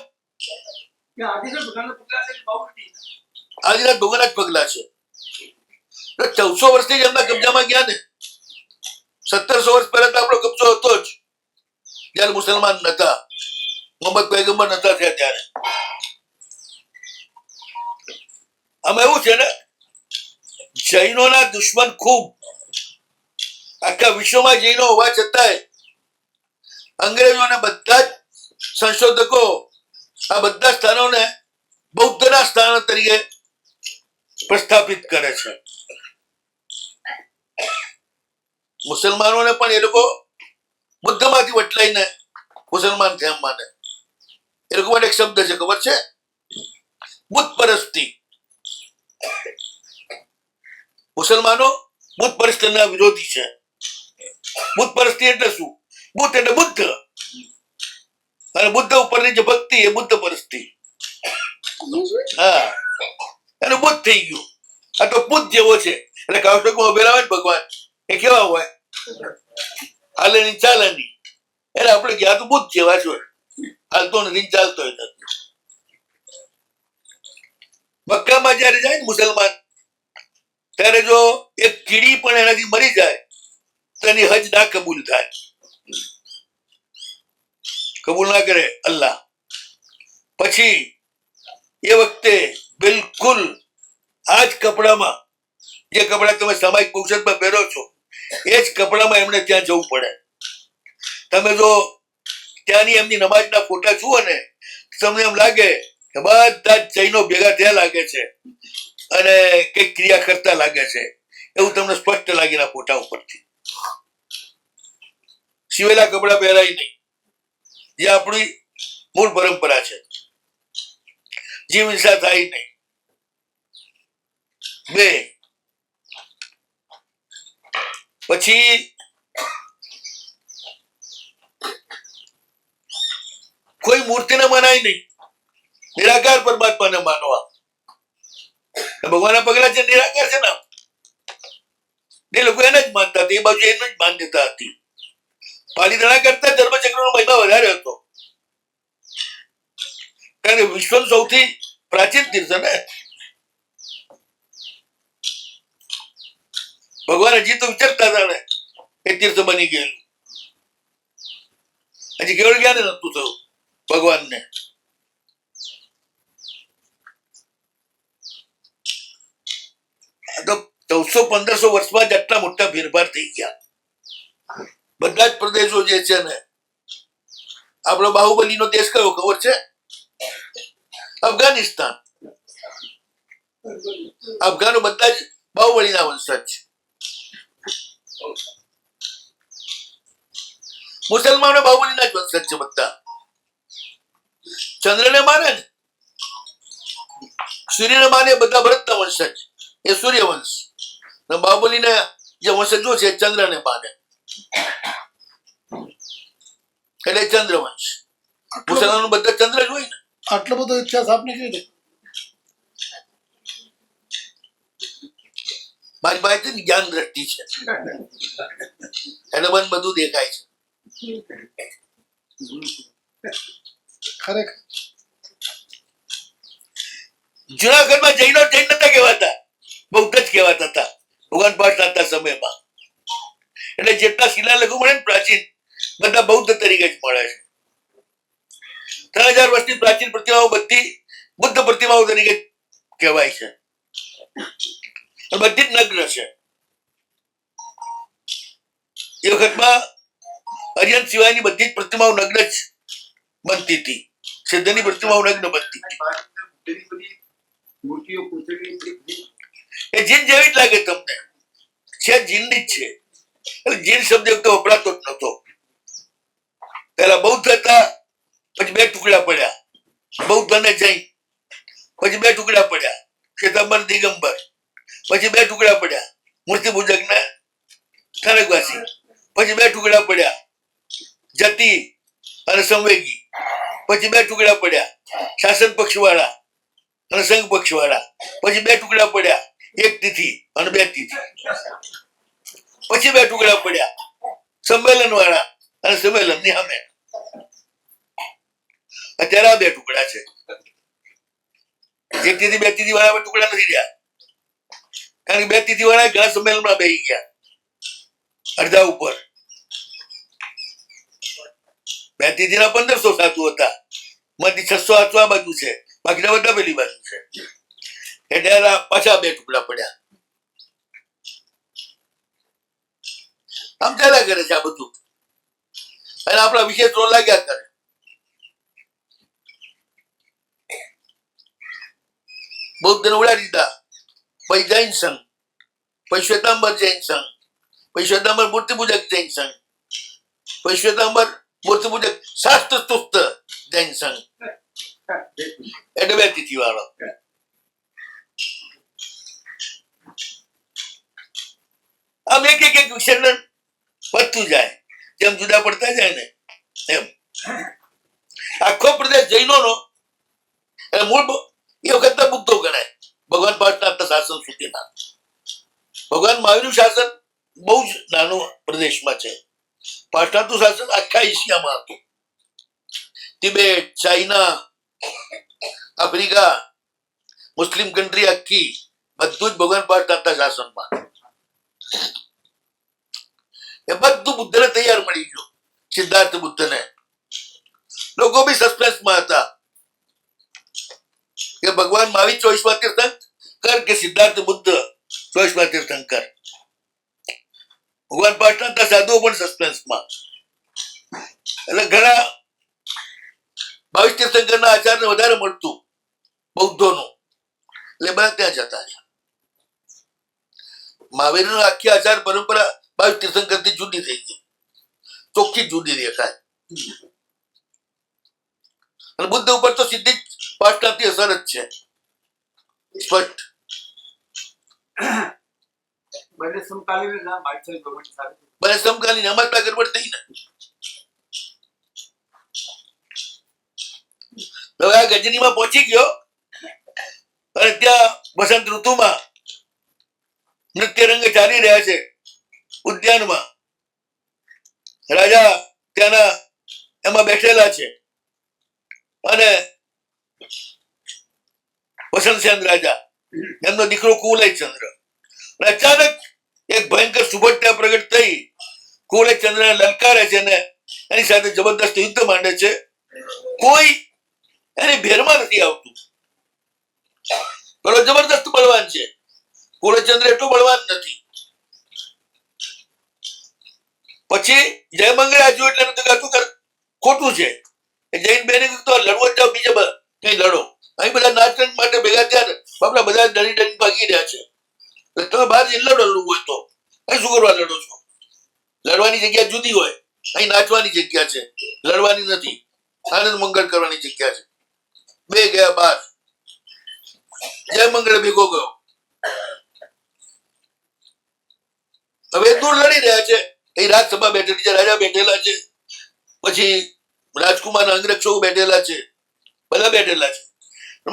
આજના ડોંગરના જ પગલા છે. 1400 વર્ષથી જ એમના કબજામાં ગયા ને. 1700 વર્ષ પહેલા તો આપણો કબજો હતો જ, જયારે મુસલમાન નતા, મોહમ્મદ પૈગંબર નતા થયા ત્યારે. આમાં એવું છે ને, જૈનોના દુશ્મન ખૂબ. આખા વિશ્વમાં જૈનો હોવા છતાંય અંગ્રેજોને બધા જ સંશોધકો આ બધા સ્થાનોને બૌદ્ધના સ્થાન તરીકે પ્રસ્થાપિત કરે છે. મુસલમાનોને પણ એ લોકો બુદ્ધમાંથી વટલાઈને મુસલમાન થયા માને. એ લોકો માટે એક શબ્દ છે, ખબર છે? બુદ્ધ પરસ્તી. મુસલમાનો બુદ્ધ પરસ્તીના વિરોધી છે. બુદ્ધ પરસ્તી એટલે શું? બુદ્ધ એટલે બુદ્ધ, અને બુદ્ધ ઉપરની જે ભક્તિ એ બુદ્ધ પરસ્તી. હા, એનું બુદ્ધ થઈ ગયું. આ તો બુદ્ધ જેવો છે. એટલે કાવતકમાં ઉભેલા હોય ને ભગવાન, એ કેવા હોય? હાલેની ચાલેની. એટલે આપણે ગયા તો બુદ્ધ જેવા જ હોય, હાલતો નથી, ચાલતો નથી. મક્કામાં જયારે જાય ને મુસલમાન, ત્યારે જો એક કીડી પણ એનાથી મરી જાય તો એની હજ ના કબૂલ થાય. કબૂલ ના કરે અલ્લાહ. પછી એ વખતે બિલકુલ આ જ કપડામાં, જે કપડા તમે સામાયિક ફંક્શનમાં પહેરો છો, એ જ કપડામાં એમને ત્યાં જવું પડે. તમે જો ત્યાંની એમની નમાજના ફોટા જુઓ ને, તમને એમ લાગે કે બધા જ જૈનો ભેગા થયા લાગે છે અને કઈક ક્રિયા કરતા લાગે છે, એવું તમને સ્પષ્ટ લાગેલા ફોટા ઉપરથી. સિવેલા કપડા પહેરાય નહીં, જે આપણી મૂળ પરંપરા છે. જીવ હિંસા થાય નહીં. 2 પછી કોઈ મૂર્તિને મનાય નહીં, નિરાકાર પરમાત્માને માનવા. ભગવાનના પગલા જે નિરાકાર છે ને, એ લોકો એને જ માનતા હતા. એ બાજુ એની જ માન્યતા હતી. પાલીતાણા કરતા ધર્મચક્રનો મહિમા વધારે હતો, કારણ કે વિશ્વનું સૌથી પ્રાચીન તીર્થ ને. ભગવાન હજી તો વિચારતા હતા ને એ તીર્થ બની ગયેલું, હજી કેવળ જ્ઞાન નતું થયું ભગવાનને. તો 1400-1500 વર્ષમાં જ આટલા મોટા ફેરફાર થઈ ગયા. બધા જ પ્રદેશો જે છે ને, આપણો બાહુબલીનો દેશ કયો ખબર છે? અફઘાનિસ્તાન. અફઘાનો બધા જ બાહુબલીના વંશજ છે. મુસલમાનો બાહુબલીના જ વંશજ છે બધા. ચંદ્રને માને ને, સૂર્યને માને, બધા ભરતના વંશજ, એ સૂર્યવંશ. બાહુબલીના જે વંશજો છે ચંદ્રને માને, એટલે ચંદ્રવંશ. મુસલમાનો બધા ચંદ્ર જ હોય ને. આટલો બધો ઇતિહાસ આપને કેવી રીતે? મારી પાસે જ્ઞાન દ્રષ્ટિ છે એટલે મને બધું દેખાય છે. ખરેખર જુનાગઢમાં જૈનો જૈન નતા કહેવાતા, બૌદ્ધ જ કહેવાતા હતા ભગવાન પાટણના સમયમાં. એટલે જેટલા શિલાલેખો મળે ને પ્રાચીન, બધા બૌદ્ધ તરીકે જ મળે છે. 3000 વર્ષની પ્રાચીન પ્રતિમાઓ બધી બુદ્ધ પ્રતિમાઓ તરીકે કહેવાય છે. બધી જ નગ્ન છે. એ વખતમાં અર્યન સિવાયની બધી જ પ્રતિમાઓ નગ્ન જ બનતી હતી. સિદ્ધની પ્રતિમાઓ નગ્ન બનતી હતી. મૂર્તિઓ પૂતળી એ જીન જેવી જ લાગે તમને, છે જીનની જ છે. એટલે જીન શબ્દ તો વપરાતો જ નતો. પેલા બૌદ્ધ હતા, પછી 2 ટુકડા પડ્યા, બૌદ્ધ અને જૈન. પછી 2 ટુકડા પડ્યા, શ્વેતાંબર દિગંબર. પછી 2 ટુકડા પડ્યા, મૂર્તિ પૂજક ને ઠારકવાસી. પછી 2 ટુકડા પડ્યા, જતી અને સંવેગી. પછી 2 ટુકડા પડ્યા, શાસન પક્ષ વાળા અને સંઘ પક્ષ વાળા. પછી 2 ટુકડા પડ્યા, એક તિથિ અને 2 તિથિ. પછી 2 ટુકડા પડ્યા, સંમેલન વાળા અને સંમેલન ની સામે. અત્યારે આ 2 ટુકડા છે. એક તિથિ 2 તિથિ વાળા ટુકડા નથી રહ્યા, કારણ કે 2 તિથિ વાળા ઘણા સંમેલનમાં બેસી ગયા અડધા ઉપર. 2 તિથિના 1500 સાધુ હતા, માંથી 600-800 આ બાજુ છે, બાકીના બધા પેલી બાજુ છે. એટલે પાછા 2 ટુકડા પડ્યા. આમ ચાલ્યા કરે છે આ બધું, અને આપણા વિશે તો લાગ્યા કરે. બૌદ્ધને ઉડાડી દીધા, પછી જૈન સંઘ, પછી શ્વેતાંબર જૈન સંઘ, પછી શ્વેતાંબર મૂર્તિ પૂજક જૈન સંઘ, પછી શ્વેતાંબર મૂર્તિ પૂજક શાસ્ત્ર સ્તુસ્ત જૈન સંઘ. એટલે 2 તિથિ વાળો. આમ એક વિક્ષેપણ વધતું જાય, જેમ જુદા પડતા જાય ને એમ. આખો પ્રદેશ જૈનોનો, એટલે મૂળ એ વખતના બુદ્ધો ગણાય ભગવાન પાટણના શાસન સુધીના. ભગવાન મહાવીરનું શાસન બહુ જ નાનું પ્રદેશમાં છે. પાટણનું શાસન આખા એશિયામાં હતું. તિબેટ, ચાઇના, આફ્રિકા, મુસ્લિમ કન્ટ્રી આખી, બધું જ ભગવાન પાટણના શાસનમાં. એ બધું બુદ્ધને તૈયાર મળી ગયું, સિદ્ધાર્થ બુદ્ધને. લોકો બી સસ્પેન્સમાં હતા કે ભગવાન મહાવીર 24મા તીર્થંકર કે સિદ્ધાર્થ બુદ્ધ 24મા તીર્થંકર. ભગવાન પાટણના સાધુઓ પણ સસ્પેન્સમાં. એટલે ઘણા 22 તીર્થંકરના આચારને વધારે મળતું બૌદ્ધોનું, એટલે બધા ત્યાં જતા રહ્યા. મહાવીરનું આખી આચાર પરંપરા 22 તીર્થંકરથી જુદી થઈ ગઈ, ચોખ્ખી જુદી દેખાય. અને બુદ્ધ ઉપર તો સીધી જ પાટણની અસર જ છે, સ્પષ્ટ. બંને સમકાલીન વાંચન ભગવાન સાથે. બને સમકાલીન અમારી ગડબડ થઈ ને. હવે આ ગજનીમાં પહોંચી ગયો, અને ત્યાં વસંત ઋતુમાં નૃત્ય રંગ ચાલી રહ્યા છે ઉદ્યાનમાં. રાજા ત્યાંના એમાં બેઠેલા છે, અને વસંતસેન રાજા, એમનો દીકરો કુવલય ચંદ્ર. અચાનક એક ભયંકર સુબટ ત્યાં પ્રગટ થઈ કુળે ચંદ્રને લલકારે છે ને એની સાથે જબરદસ્ત યુદ્ધ માંડે છે. કોઈ એની ભેરમાં નથી આવતું. પેલો જબરદસ્ત બળવાન છે, કુળચંદ્ર એટલું બળવાન નથી. પછી જયમંગળ આ જોયું એટલે નતું કહેતું કે ખોટું છે. જૈન બેને કીધું તો લડવો જ જાઓ, બીજે કઈ લડો. અહીં બધા નાચન માટે ભેગા થયા ને બાપડા બધા ડરી ડરી ભાગી રહ્યા છે. એટલે તમે બહાર જઈને લડવું હોય તો અહીં શું કરવા લડો છો? લડવાની જગ્યા જુદી હોય, અહીં નાચવાની જગ્યા છે, લડવાની નથી. આનંદ મંગળ કરવાની જગ્યા છે. બે ગયા બહાર. જય મંગળ ભેગો ગયો. હવે દૂર લડી રહ્યા છે. એ રાજસભા બેઠેલી છે, રાજા બેઠેલા છે, પછી રાજકુમારના અંગરક્ષકો બેઠેલા છે, બધા બેઠેલા છે.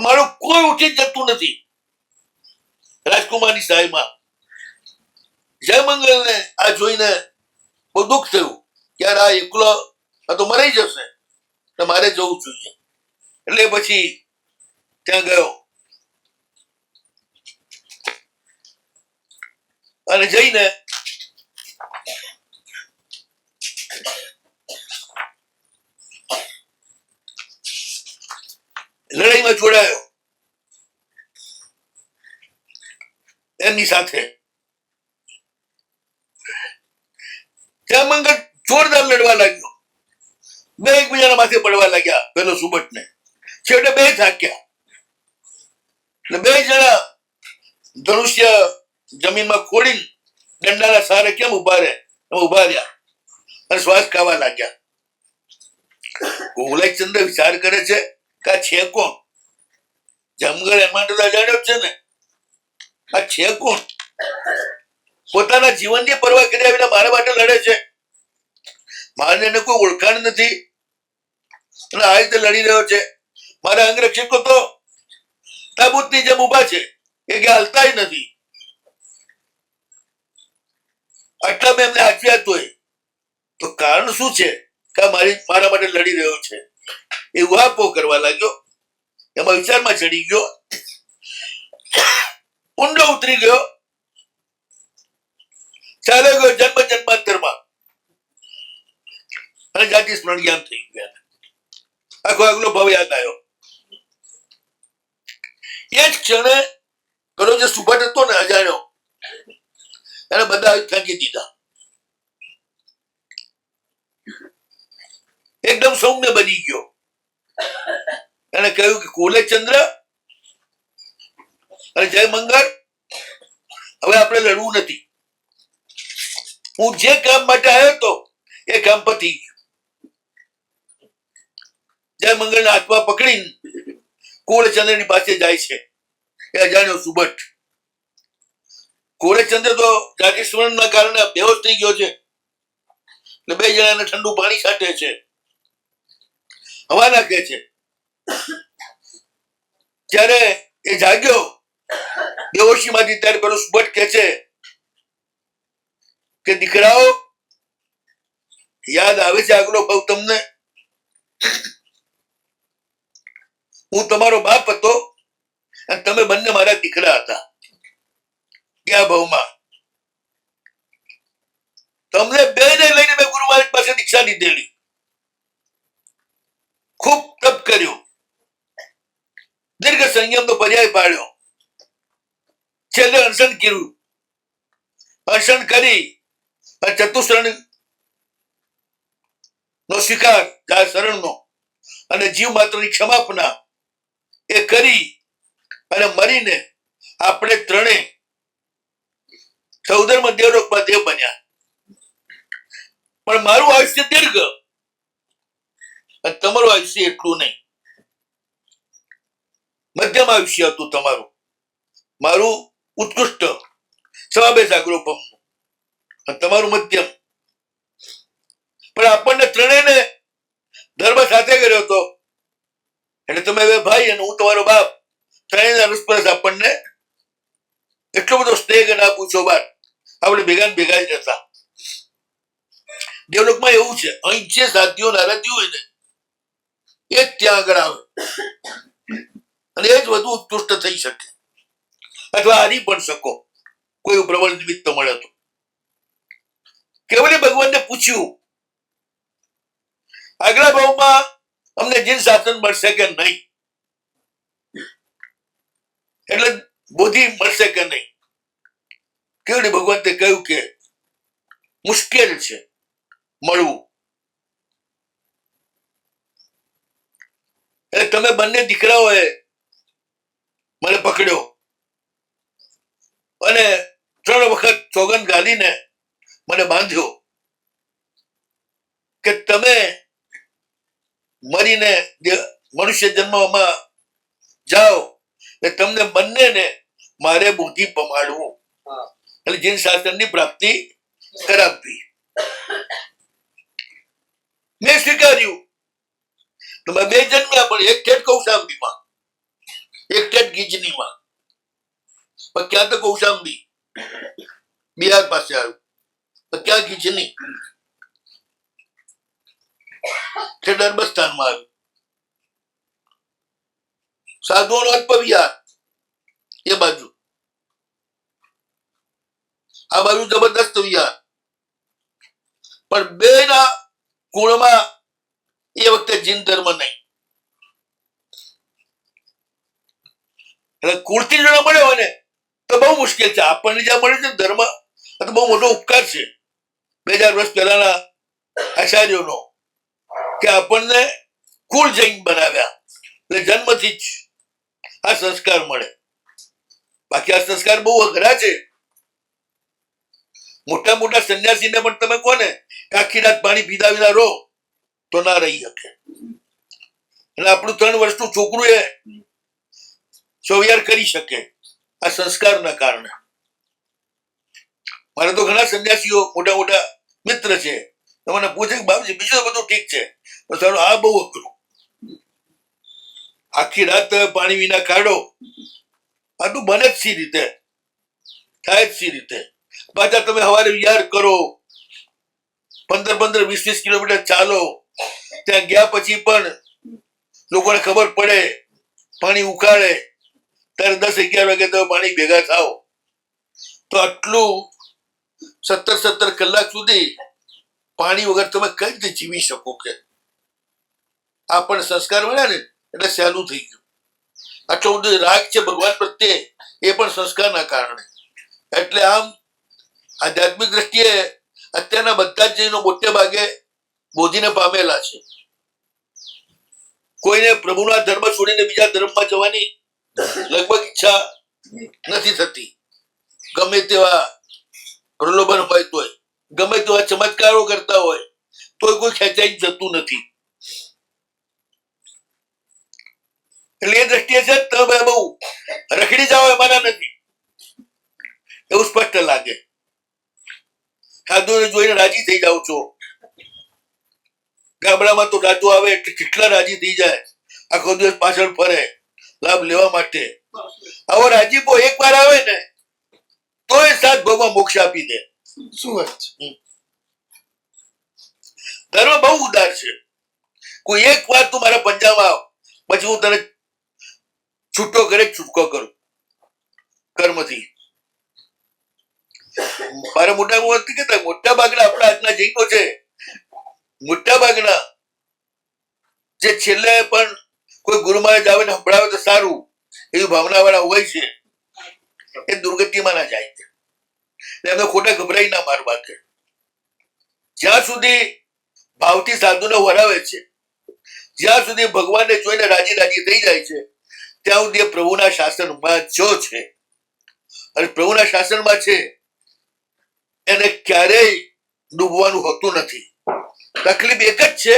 મારું કોઈ ઉઠી જતું નથી રાજકુમારની સહાયમાં. જયમંગલને આ જોઈને બહુ દુઃખ થયું કે યાર આ એકલો આ તો મરાઈ જશે, તો મારે જવું જોઈએ. એટલે પછી ત્યાં ગયો અને જઈને લડાઈમાં જોડાયો એમની સાથે. જયમંગળ જોરદાર લડવા લાગ્યો. બે એકબીજાના માથે પડવા લાગ્યા પેલો સુબટને. છેવટે બે થાક્યા. એટલે બે જણા ધનુષ્ય જમીનમાં ખોડીને દંડાના સહારે કેમ ઉભા રહે એમ ઉભા રહ્યા અને શ્વાસ ખાવા લાગ્યા. કોહલાચંદ્ર વિચાર કરે છે કે આ છે કોણ? જમગળ એમાં તો જાણ્યો છે ને, આ છે કોણ? પોતાના જીવનની પરવા કર્યા વિના મારા માટે લડે છે. મારે એને કોઈ ઓળખાણ નથી અને આ રીતે લડી રહ્યો છે. મારા અંગરક્ષકો તો તાબૂતની જેમ ઉભા છે, એ કે હાલતાય નથી. આટલા મેં એમને હાચવ્યા તોય તો કારણ શું છે કે મારા માટે લડી રહ્યો છે? એ ઉહાપો કરવા લાગ્યો. એમાં વિચારમાં ચડી ગયો, ઊંડો ઉતરી ગયો, ચાલે ગયો જન્મ જન્માંતરમાં અને જાતિ સ્મરણ જ્ઞાન થઈ ગયા. આખો આગલો ભાવ યાદ આવ્યો. એ જ ક્ષણે પેલો જે સુભટ હતો ને અજાણ્યો, એને બધા ફેંકી દીધા. એકદમ સૌમ્ય બની ગયો. એને કહ્યું કે કોલેચંદ્ર અને જયમંગળ, હવે આપણે લડવું નથી. હું જે કામ માટે આવ્યો હતો એ કામ પતી ગયું. જયમંગળના હાથમાં પકડીને કોળચંદ્રની પાસે જાય છે એ અજાણ્યો સુબટ. કોળચંદ્ર તો જાતિ સ્મરણના કારણે બેહોશ થઈ ગયો છે. એટલે બે જણાને ઠંડુ પાણી છાંટે છે, હવા નાખે છે. ત્યારે એ જાગ્યો બેહોશીમાંથી, ત્યારે પેલો સુબટ કહે છે કે દીકરાઓ, યાદ આવે છે આગલો ભાવ તમને? હું તમારો બાપ હતો અને તમે બંને મારા દીકરા હતા. ક્યાં ભાવમાં તમને બેને લઈને મેં ગુરુ મહારાજ પાસે દીક્ષા લીધેલી. ખૂબ તપ કર્યું, દીર્ઘ સંયમનો પર્યાય પાડ્યો, છેલ્લે અનશન કર્યું. અનશન કરી ચતુષ્રણ નો સ્વીકાર, જાહેર શરણનો અને જીવ માત્રની ક્ષમાપના એ કરી અને મરીને આપણે ત્રણે ચૌદરમ દેવલોકમાં દેવ બન્યા. પણ મારું આયુષ્ય દીર્ઘ અને તમારું આયુષ્ય એટલું નહીં. મધ્યમ આયુષ્ય હતું તમારું, મારું ઉત્કૃષ્ટ સવાબે જાગૃપમ અને તમારું મધ્યમ. પણ આપણને ત્રણેયને ધર્મ સાથે કર્યો હતો. એટલે તમે હવે ભાઈ અને હું તમારો બાપ, ત્રણેયના રસપરસ આપણને એટલો બધો સ્નેહ ના પૂછો બાર. આપણે ભેગા ને ભેગા જ હતા. દેવલોકમાં એવું છે, અહીં જે સાધ્યો નારાજ્યો હોય ને એ જ ત્યાં આગળ આવે અને એ જ વધુ ઉત્કૃષ્ટ થઈ શકે અથવા હારી પણ શકો કોઈ પ્રબળ નિમિત્ત મળે તો. કેવલે ભગવાનને પૂછ્યું આગલા ભાવમાં અમને જીન શાસન મળશે કે નહીં, એટલે બોધિ મળશે કે નહીં. કેવલે ભગવાન તે કહ્યું કે મુશ્કેલ છે મળવું. એટલે તમે બંને દીકરાઓએ મને પકડ્યો અને 3 વખત સોગંદ ગાલીને મને બાંધ્યો કે તમે મરીને મનુષ્ય જન્મમાં જાઓ એટલે તમને બંનેને મારે બુદ્ધિ પમાડવું, એટલે જીન શાસનની પ્રાપ્તિ કરાવવી. મેં સ્વીકાર્યું. તમે 2 જન્મ્યા, પણ એક ઠેઠ કૌશાંબીમાં, એક ઠેઠ ગીજનીમાં. પણ ક્યાં તો કૌશાંબી બિહાર પાસે આવ્યું, પણ ક્યાં ગીજની ઠેઠ અરબસ્તાનમાં આવ્યું. સાધુઓનો અલ્પ વિહાર એ બાજુ, આ બાજુ જબરદસ્ત વિહાર. પણ બેના કુળમાં એ વખતે જીન ધર્મ નહીં. એટલે કુળથી જો મળ્યો હોય ને તો બહુ મુશ્કેલ છે. આપણને જ્યાં મળે છે ધર્મ, આ તો બહુ મોટો ઉપકાર છે 2000 વર્ષ પહેલાના આચાર્યોનો, કે આપણને કુળ જૈન બનાવ્યા. એટલે જન્મથી જ આ સંસ્કાર મળે. બાકી આ સંસ્કાર બહુ અઘરા છે. મોટા મોટા સંન્યાસીને પણ તમે કોને આખી રાત પાણી પીધા વિના રહો તો ના રહી શકે. એટલે આપણું 3 વર્ષનું છોકરું એ ચોવિયાર કરી શકે આ સંસ્કારના કારણે. મારે તો ઘણા સંન્યાસીઓ મોટા મોટા મિત્ર છે, મને પૂછે કે બાપજી બીજું બધું ઠીક છે, પણ સારું આ બહુ અઘરું. આખી રાત તમે પાણી વિના કાઢો, આટલું બને જ સી રીતે, થાય જ સી રીતે. પાછા તમે સવારે વિહાર કરો, 15-20 કિલોમીટર ચાલો, ત્યાં ગયા પછી પણ લોકોને ખબર પડે, પાણી ઉકાળે ત્યારે 10-11 વાગે તમે પાણી ભેગા થાવ. તો આટલું 17 કલાક સુધી પાણી વગર તમે કઈ રીતે જીવી શકો? કે આ પણ સંસ્કાર મળ્યા ને એટલે સહેલું થઈ ગયું. આટલો બધો રાગ છે ભગવાન પ્રત્યે એ પણ સંસ્કારના કારણે. એટલે આમ આધ્યાત્મિક દ્રષ્ટિએ અત્યારના બધા જ જૈનો મોટે ભાગે બોધિને પામેલા છે. કોઈને પ્રભુના ધર્મ છોડીને બીજા ધર્મમાં જવાની લગભગ ઈચ્છા નથી થતી. ગમે તેવા પ્રલોભન હોય તોય, ગમે તેવા ચમત્કારો કરતા હોય તોય કોઈ ખેંચાઈ જતું નથી. એટલે એ દ્રષ્ટિએ છે તમે બહુ રખડી જાઓ એમાંના નથી, એવું સ્પષ્ટ લાગે. સાધુને જોઈને રાજી થઈ જાવ છો. ગામડામાં તો સાધુ આવે એટલે કેટલા રાજી થઈ જાય, આખો દિવસ પાછળ ફરે લાભ લેવા માટે. આવો રાજીપો એક વાર આવે ને તો એ 7 ભાવમાં મોક્ષ આપી દે. શું વાત છે? ધર્મ બહુ ઉદાર છે. કોઈ એક વાર તું મારા પંજામાં આવ, પછી હું તને છૂટો કરે છૂટકો કરું કર્મથી. મારા મોટા ભાગના આપણા આજના જૈનો છે, મોટા ભાગના જે છેલ્લે પણ કોઈ ગુરુ મહારાજ આવે ને સંભળાવે તો સારું એવી ભાવના વાળા હોય છે, એ દુર્ગતિમાં ના જાય છે. એમને ખોટા ગભરાઈ ના મારવા કે જ્યાં સુધી ભાવથી સાધુને વરાવે છે, જ્યાં સુધી ભગવાનને જોઈને રાજી રાજી થઈ જાય છે, ત્યાં સુધી પ્રભુના શાસનમાં જો છે. અને પ્રભુના શાસનમાં છે એને ક્યારેય ડૂબવાનું હોતું નથી. તકલીફ એક જ છે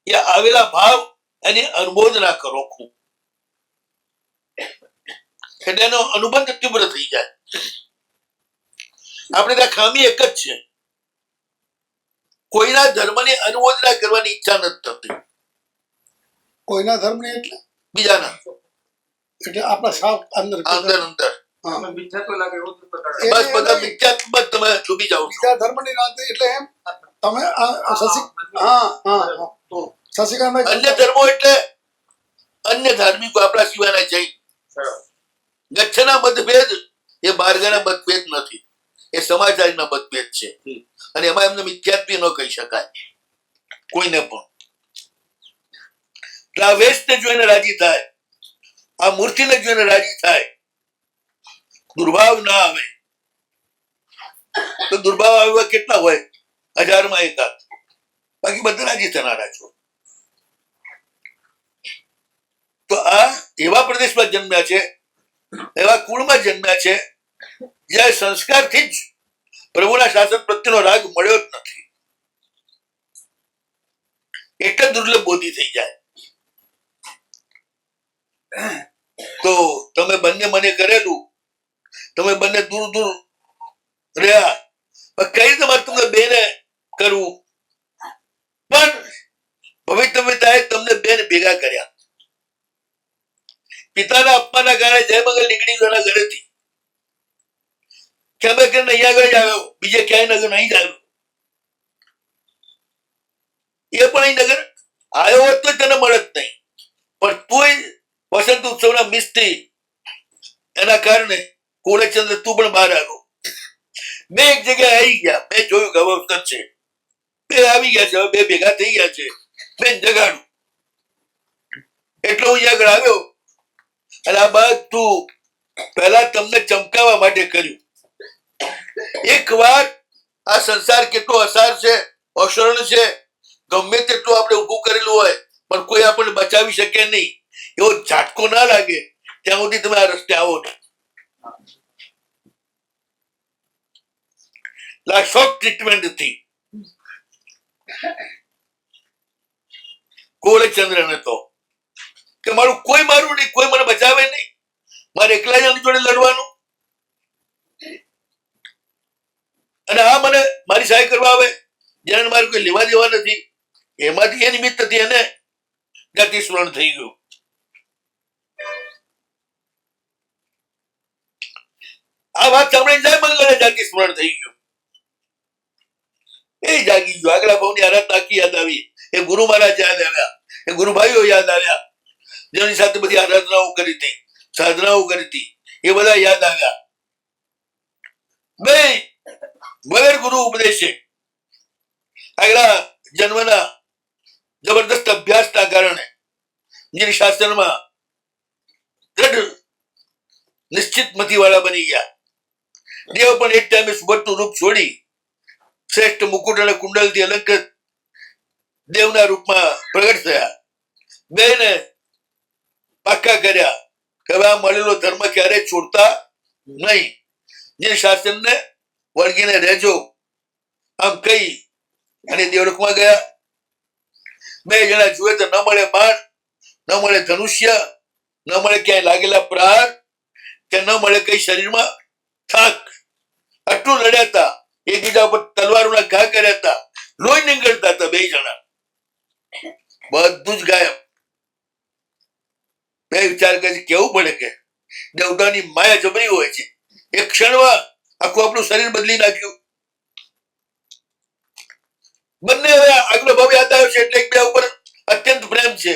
કે આવેલા ભાવ એની અનુમોદના કરો ખૂબ, એટલે એનો અનુબંધ તીવ્ર થઈ જાય. આપણે ત્યાં ખામી એક જ છે, કોઈના ધર્મની અનુમોદના કરવાની ઈચ્છા નથી થતી. કોઈના ધર્મ ને એટલે બીજાના એટલે આપણા સાવ અંદર અંદર અંદર હા. મીઠા તો લાગે એવું જ બતાવે. એ- બસ બધા મિથ્યાત્મક તમે ડૂબી જાઓ છો. બીજા ધર્મ ની વાત નહીં. એટલે એમ તમે શશિકાંત અન્ય ધર્મો એટલે અન્ય ધાર્મિકો આપણા સિવાયના જૈન. ગચ્છના મતભેદ એ બારગાના મતભેદ નથી. એ સમાચારના મતભેદ છે અને એમાં એમને મિથ્યાત્વી ન કહી શકાય કોઈને પણ. એટલે આ વેશને જોઈને રાજી થાય, આ મૂર્તિને જોઈને રાજી થાય, દુર્ભાવ ના આવે. તો દુર્ભાવ આવ્યા કેટલા હોય? 1000માં એકાદ. બાકી બધા રાજી થનારા છો. તો આ એવા પ્રદેશમાં જન્મ્યા છે, એવા કુળમાં જન્મ્યા છે જ્યાં સંસ્કારથી જ પ્રભુના શાસન પ્રત્યેનો રાગ મળ્યો જ નથી. એટલે દુર્લભ બોધી થઈ જાય. તો તમે બંને મને કરેલું, તમે બંને દૂર દૂર રહ્યા, કઈ રીતે મારે તમને બેને કરવું? પણ ભવિતવ્યતાએ તમને બેન ભેગા કર્યા. પિતાના અપમાનના કારણે જયમંગલ નીકળી ગયો એના ઘરેથી. કે અમે કરીને અહીંયા આગળ જ આવ્યો, બીજે ક્યાંય નગર નહીં જ આવ્યો. એ પણ અહીં નગર આવ્યો હોત તો તને મળત નહીં, પણ તું વસંત ઉત્સવના મિસ્ત્રી એના કારણે કોળેચંદ્ર તું પણ બહાર આવ્યો. બે એક જગ્યાએ આવી ગયા. મેં જોયું કે હવે અવસર છે, બે આવી ગયા છે, હવે બે ભેગા થઈ ગયા છે, બેન જગાડું. એટલે હું અહીંયા આગળ આવ્યો અને આ બધું પહેલા તમને ચમકાવવા માટે કર્યું. એક વાર આ સંસાર કેટલો અસાર છે, અશરણ છે, ગમે તેટલું આપણે ઊભું કરેલું હોય પણ કોઈ આપણને બચાવી શકે નહીં, એવો ઝાટકો ના લાગે ત્યાં સુધી તમે આ રસ્તે આવો ને. શોક ટ્રીટમેન્ટ થી કોળચંદ્રને તો કે મારું કોઈ મારું નહીં, કોઈ મને બચાવે નહીં, મારે એકલા જ જોડે લડવાનું. અને આ મને મારી સહાય કરવા આવે જેને મારે કોઈ લેવા દેવા નથી, એમાંથી એ નિમિત્તથી એને જાતિ સ્મરણ થઈ ગયું. આ વાત સાંભળીને જાય મંગળને જાતિ સ્મરણ થઈ ગયું. એ જાગી ગયો. આગલા ભાવની આરાધના આખી યાદ આવી, એ ગુરુ મહારાજ યાદ આવ્યા, એ ગુરુભાઈઓ યાદ આવ્યા, જેની સાથે બધી આરાધનાઓ કરી હતી, સાધનાઓ કરી હતી, એ બધા યાદ આવ્યા. બે વગર ગુરુ ઉપદેશે આગલા જન્મના જબરદસ્ત અભ્યાસના કારણે ગીર શાસ્ત્રમાં દ્રઢ નિશ્ચિત મતી વાળા બની ગયા. દેવ પણ એક ટાઈમે સુબરનું રૂપ છોડી શ્રેષ્ઠ મુકુટ અને કુંડલથી અલંકૃત દેવના રૂપમાં પ્રગટ થયા. બેને પાક્કા કર્યા કે હવે આ મળેલો ધર્મ ક્યારે છોડતા નહીં, જે શાસનને વળગીને રહેજો આમ કહી અને દેવલોકમાં ગયા. બે જણા જુએ તો ન મળે બાણ, ન મળે ધનુષ્ય, ન મળે ક્યાંય લાગેલા પ્રહાર, કે ન મળે કઈ શરીરમાં થાક. આટલું લડ્યા હતા, એકબીજા ઉપર તલવારોના ઘા કર્યા હતા, લોહી નીકળતા હતા બે જણા, બધું જ ગાયબ. બે વિચાર કરી કેવું પડે કે દેવતાની માયા જબરી હોય છે, એક ક્ષણમાં આખું આપણું શરીર બદલી નાખ્યું. બંને હવે આગલો ભાવ યાદ આવ્યો છે એટલે એકબીજા ઉપર અત્યંત પ્રેમ છે.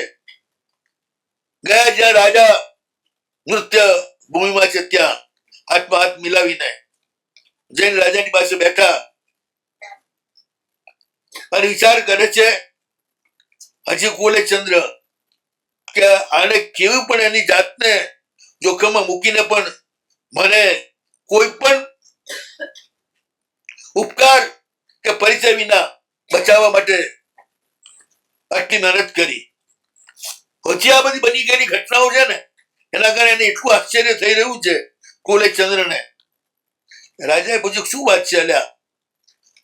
ગયા જ્યાં રાજા નૃત્ય ભૂમિમાં છે ત્યાં હાથમાં હાથ મિલાવીને જઈને રાજાની પાસે બેઠા અને વિચાર કરે છે હજી કોલેચંદ્ર કે આને કેવી પણ એની જાતને જોખમમાં મૂકીને પણ મને કોઈ પણ ઉપકાર કે પરિચય વિના બચાવવા માટે આટલી મહેનત કરી. હજી આ બધી બની ગયેલી ઘટનાઓ છે ને એના કારણે એને એટલું આશ્ચર્ય થઈ રહ્યું છે કોલેચંદ્રને. રાજાએ પૂછ્યું શું વાત છે અલ્યા,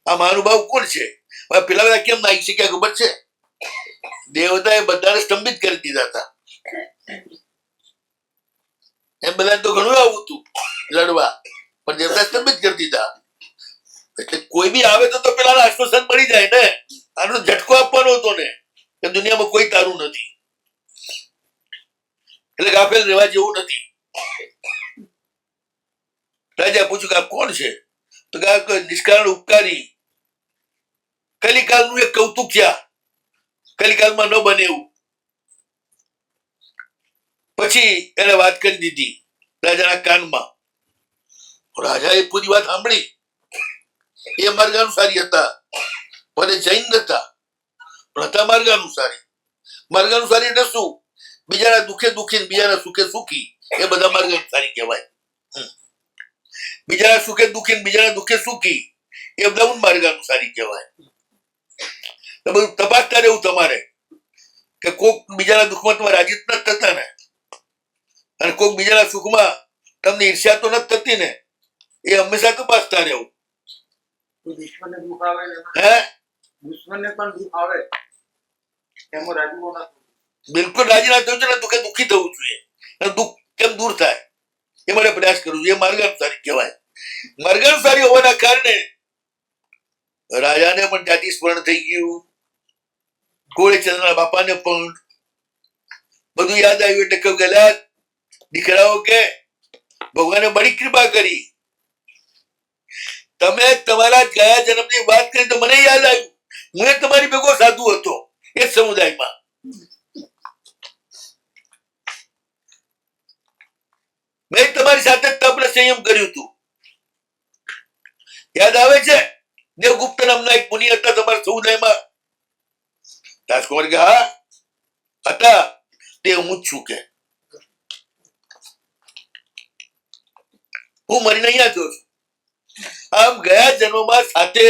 આ મહાનુભાવ કોણ છે? પેલા બધા કેમ ના આવી શક્યા ખબર છે? દેવતાએ બધાને સ્તંભિત કરી દીધા હતા. એમ બધાને તો ઘણું આવું હતું લડવા, પણ દેવતા સ્તંભિત કરી દીધા. એટલે કોઈ બી આવે તો પેલા આશ્વાસન મળી જાય ને, આનો ઝટકો આપવાનો હતો ને કે દુનિયામાં કોઈ તારું નથી, એટલે ગાફેલ રહેવા જેવું નથી. રાજા પૂછ્યું કે આ કોણ છે? તો કે નિષ્કારણ ઉપકારી, કલિકાલનું એક કૌતુક છે, કલિકાલમાં ન બને એવું. પછી એને વાત કરી દીધી રાજાના કાનમાં. રાજાએ પૂરી વાત સાંભળી એ માર્ગાનુસારી હતા, ભલે જૈન નતા પણ હતા માર્ગાનુસારી. માર્ગાનુસારી એટલે શું? બીજાના દુઃખે દુઃખી ને બીજાના સુખે સુખી, એ બધા માર્ગાનુસારી કહેવાય. બીજાના સુખે દુઃખી ને બીજાના દુઃખે સુખી, એ બધા માર્ગાનુસારી કહેવાય. તો બધું તપાસતા રહેવું તમારે કે કોક બીજાના દુઃખમાં તમે રાજી જ નથી થતા ને, અને કોક બીજાના સુખમાં તમને ઈર્ષ્યા તો નથી થતી ને, એ હંમેશા તપાસતા રહેવું. દુશ્મનને દુઃખ આવે ને હે, દુશ્મનને પણ દુઃખ આવે એમાં રાજી હોના બિલકુલ રાજી ના થવું જોઈએ, દુઃખે દુઃખી થવું જોઈએ. અને દુઃખ કેમ દૂર થાય એ માટે પ્રયાસ કરવો જોઈએ. એ માર્ગાનુસારી કહેવાય. માર્ગાનુસારી હોવાના કારણે રાજાને પણ જાતિ સ્મરણ થઈ ગયું, ગોળીચંદ્રના બાપાને પણ બધું યાદ આવ્યું. એટલે કહ્યું ગયેલા દીકરાઓ કે ભગવાને બડી કૃપા કરી, તમે તમારા ગયા જન્મની વાત કરી તો મને યાદ આવ્યું. હું તમારી ભેગો સાધુ હતો એ સમુદાયમાં. મેં તમારી સાથે તપ સંયમ કર્યું હતું. યાદ આવે છે? દેવગુપ્ત નામના એક મુનિ હતા તમારા સમુદાયમાં. રાજકુમાર કે હા હતા, તે હું જ છું કે હું મરીને અહીંયા છું. આમ ગયા જન્મમાં સાથે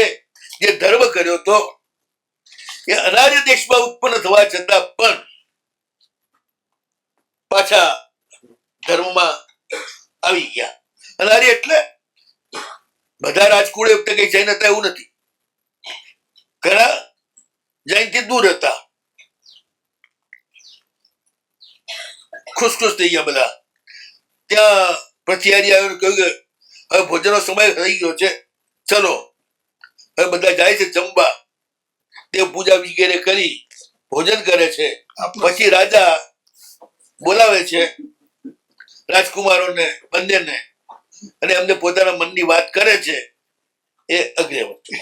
જે ધર્મ કર્યો હતો એ અનાર્ય દેશમાં ઉત્પન્ન થવા છતાં પણ પાછા ધર્મમાં આવી ગયા. અનાર્ય એટલે બધા રાજકુળ વખતે કઈ જૈન હતા એવું નથી, ઘણા જૈન થી દૂર હતા. ખુશ થઈ ગયા બધા. ત્યાં પ્રતિહારી આવ્યો, કહ્યું કે હવે ભોજનનો સમય થઈ ગયો છે, ચલો હવે બધા જાય છે જમવા. તે પૂજા વગેરે કરી ભોજન કરે છે. પછી રાજા બોલાવે છે રાજકુમારોને બંનેને, અને એમને પોતાના મનની વાત કરે છે. એ અગ્રવર્તી.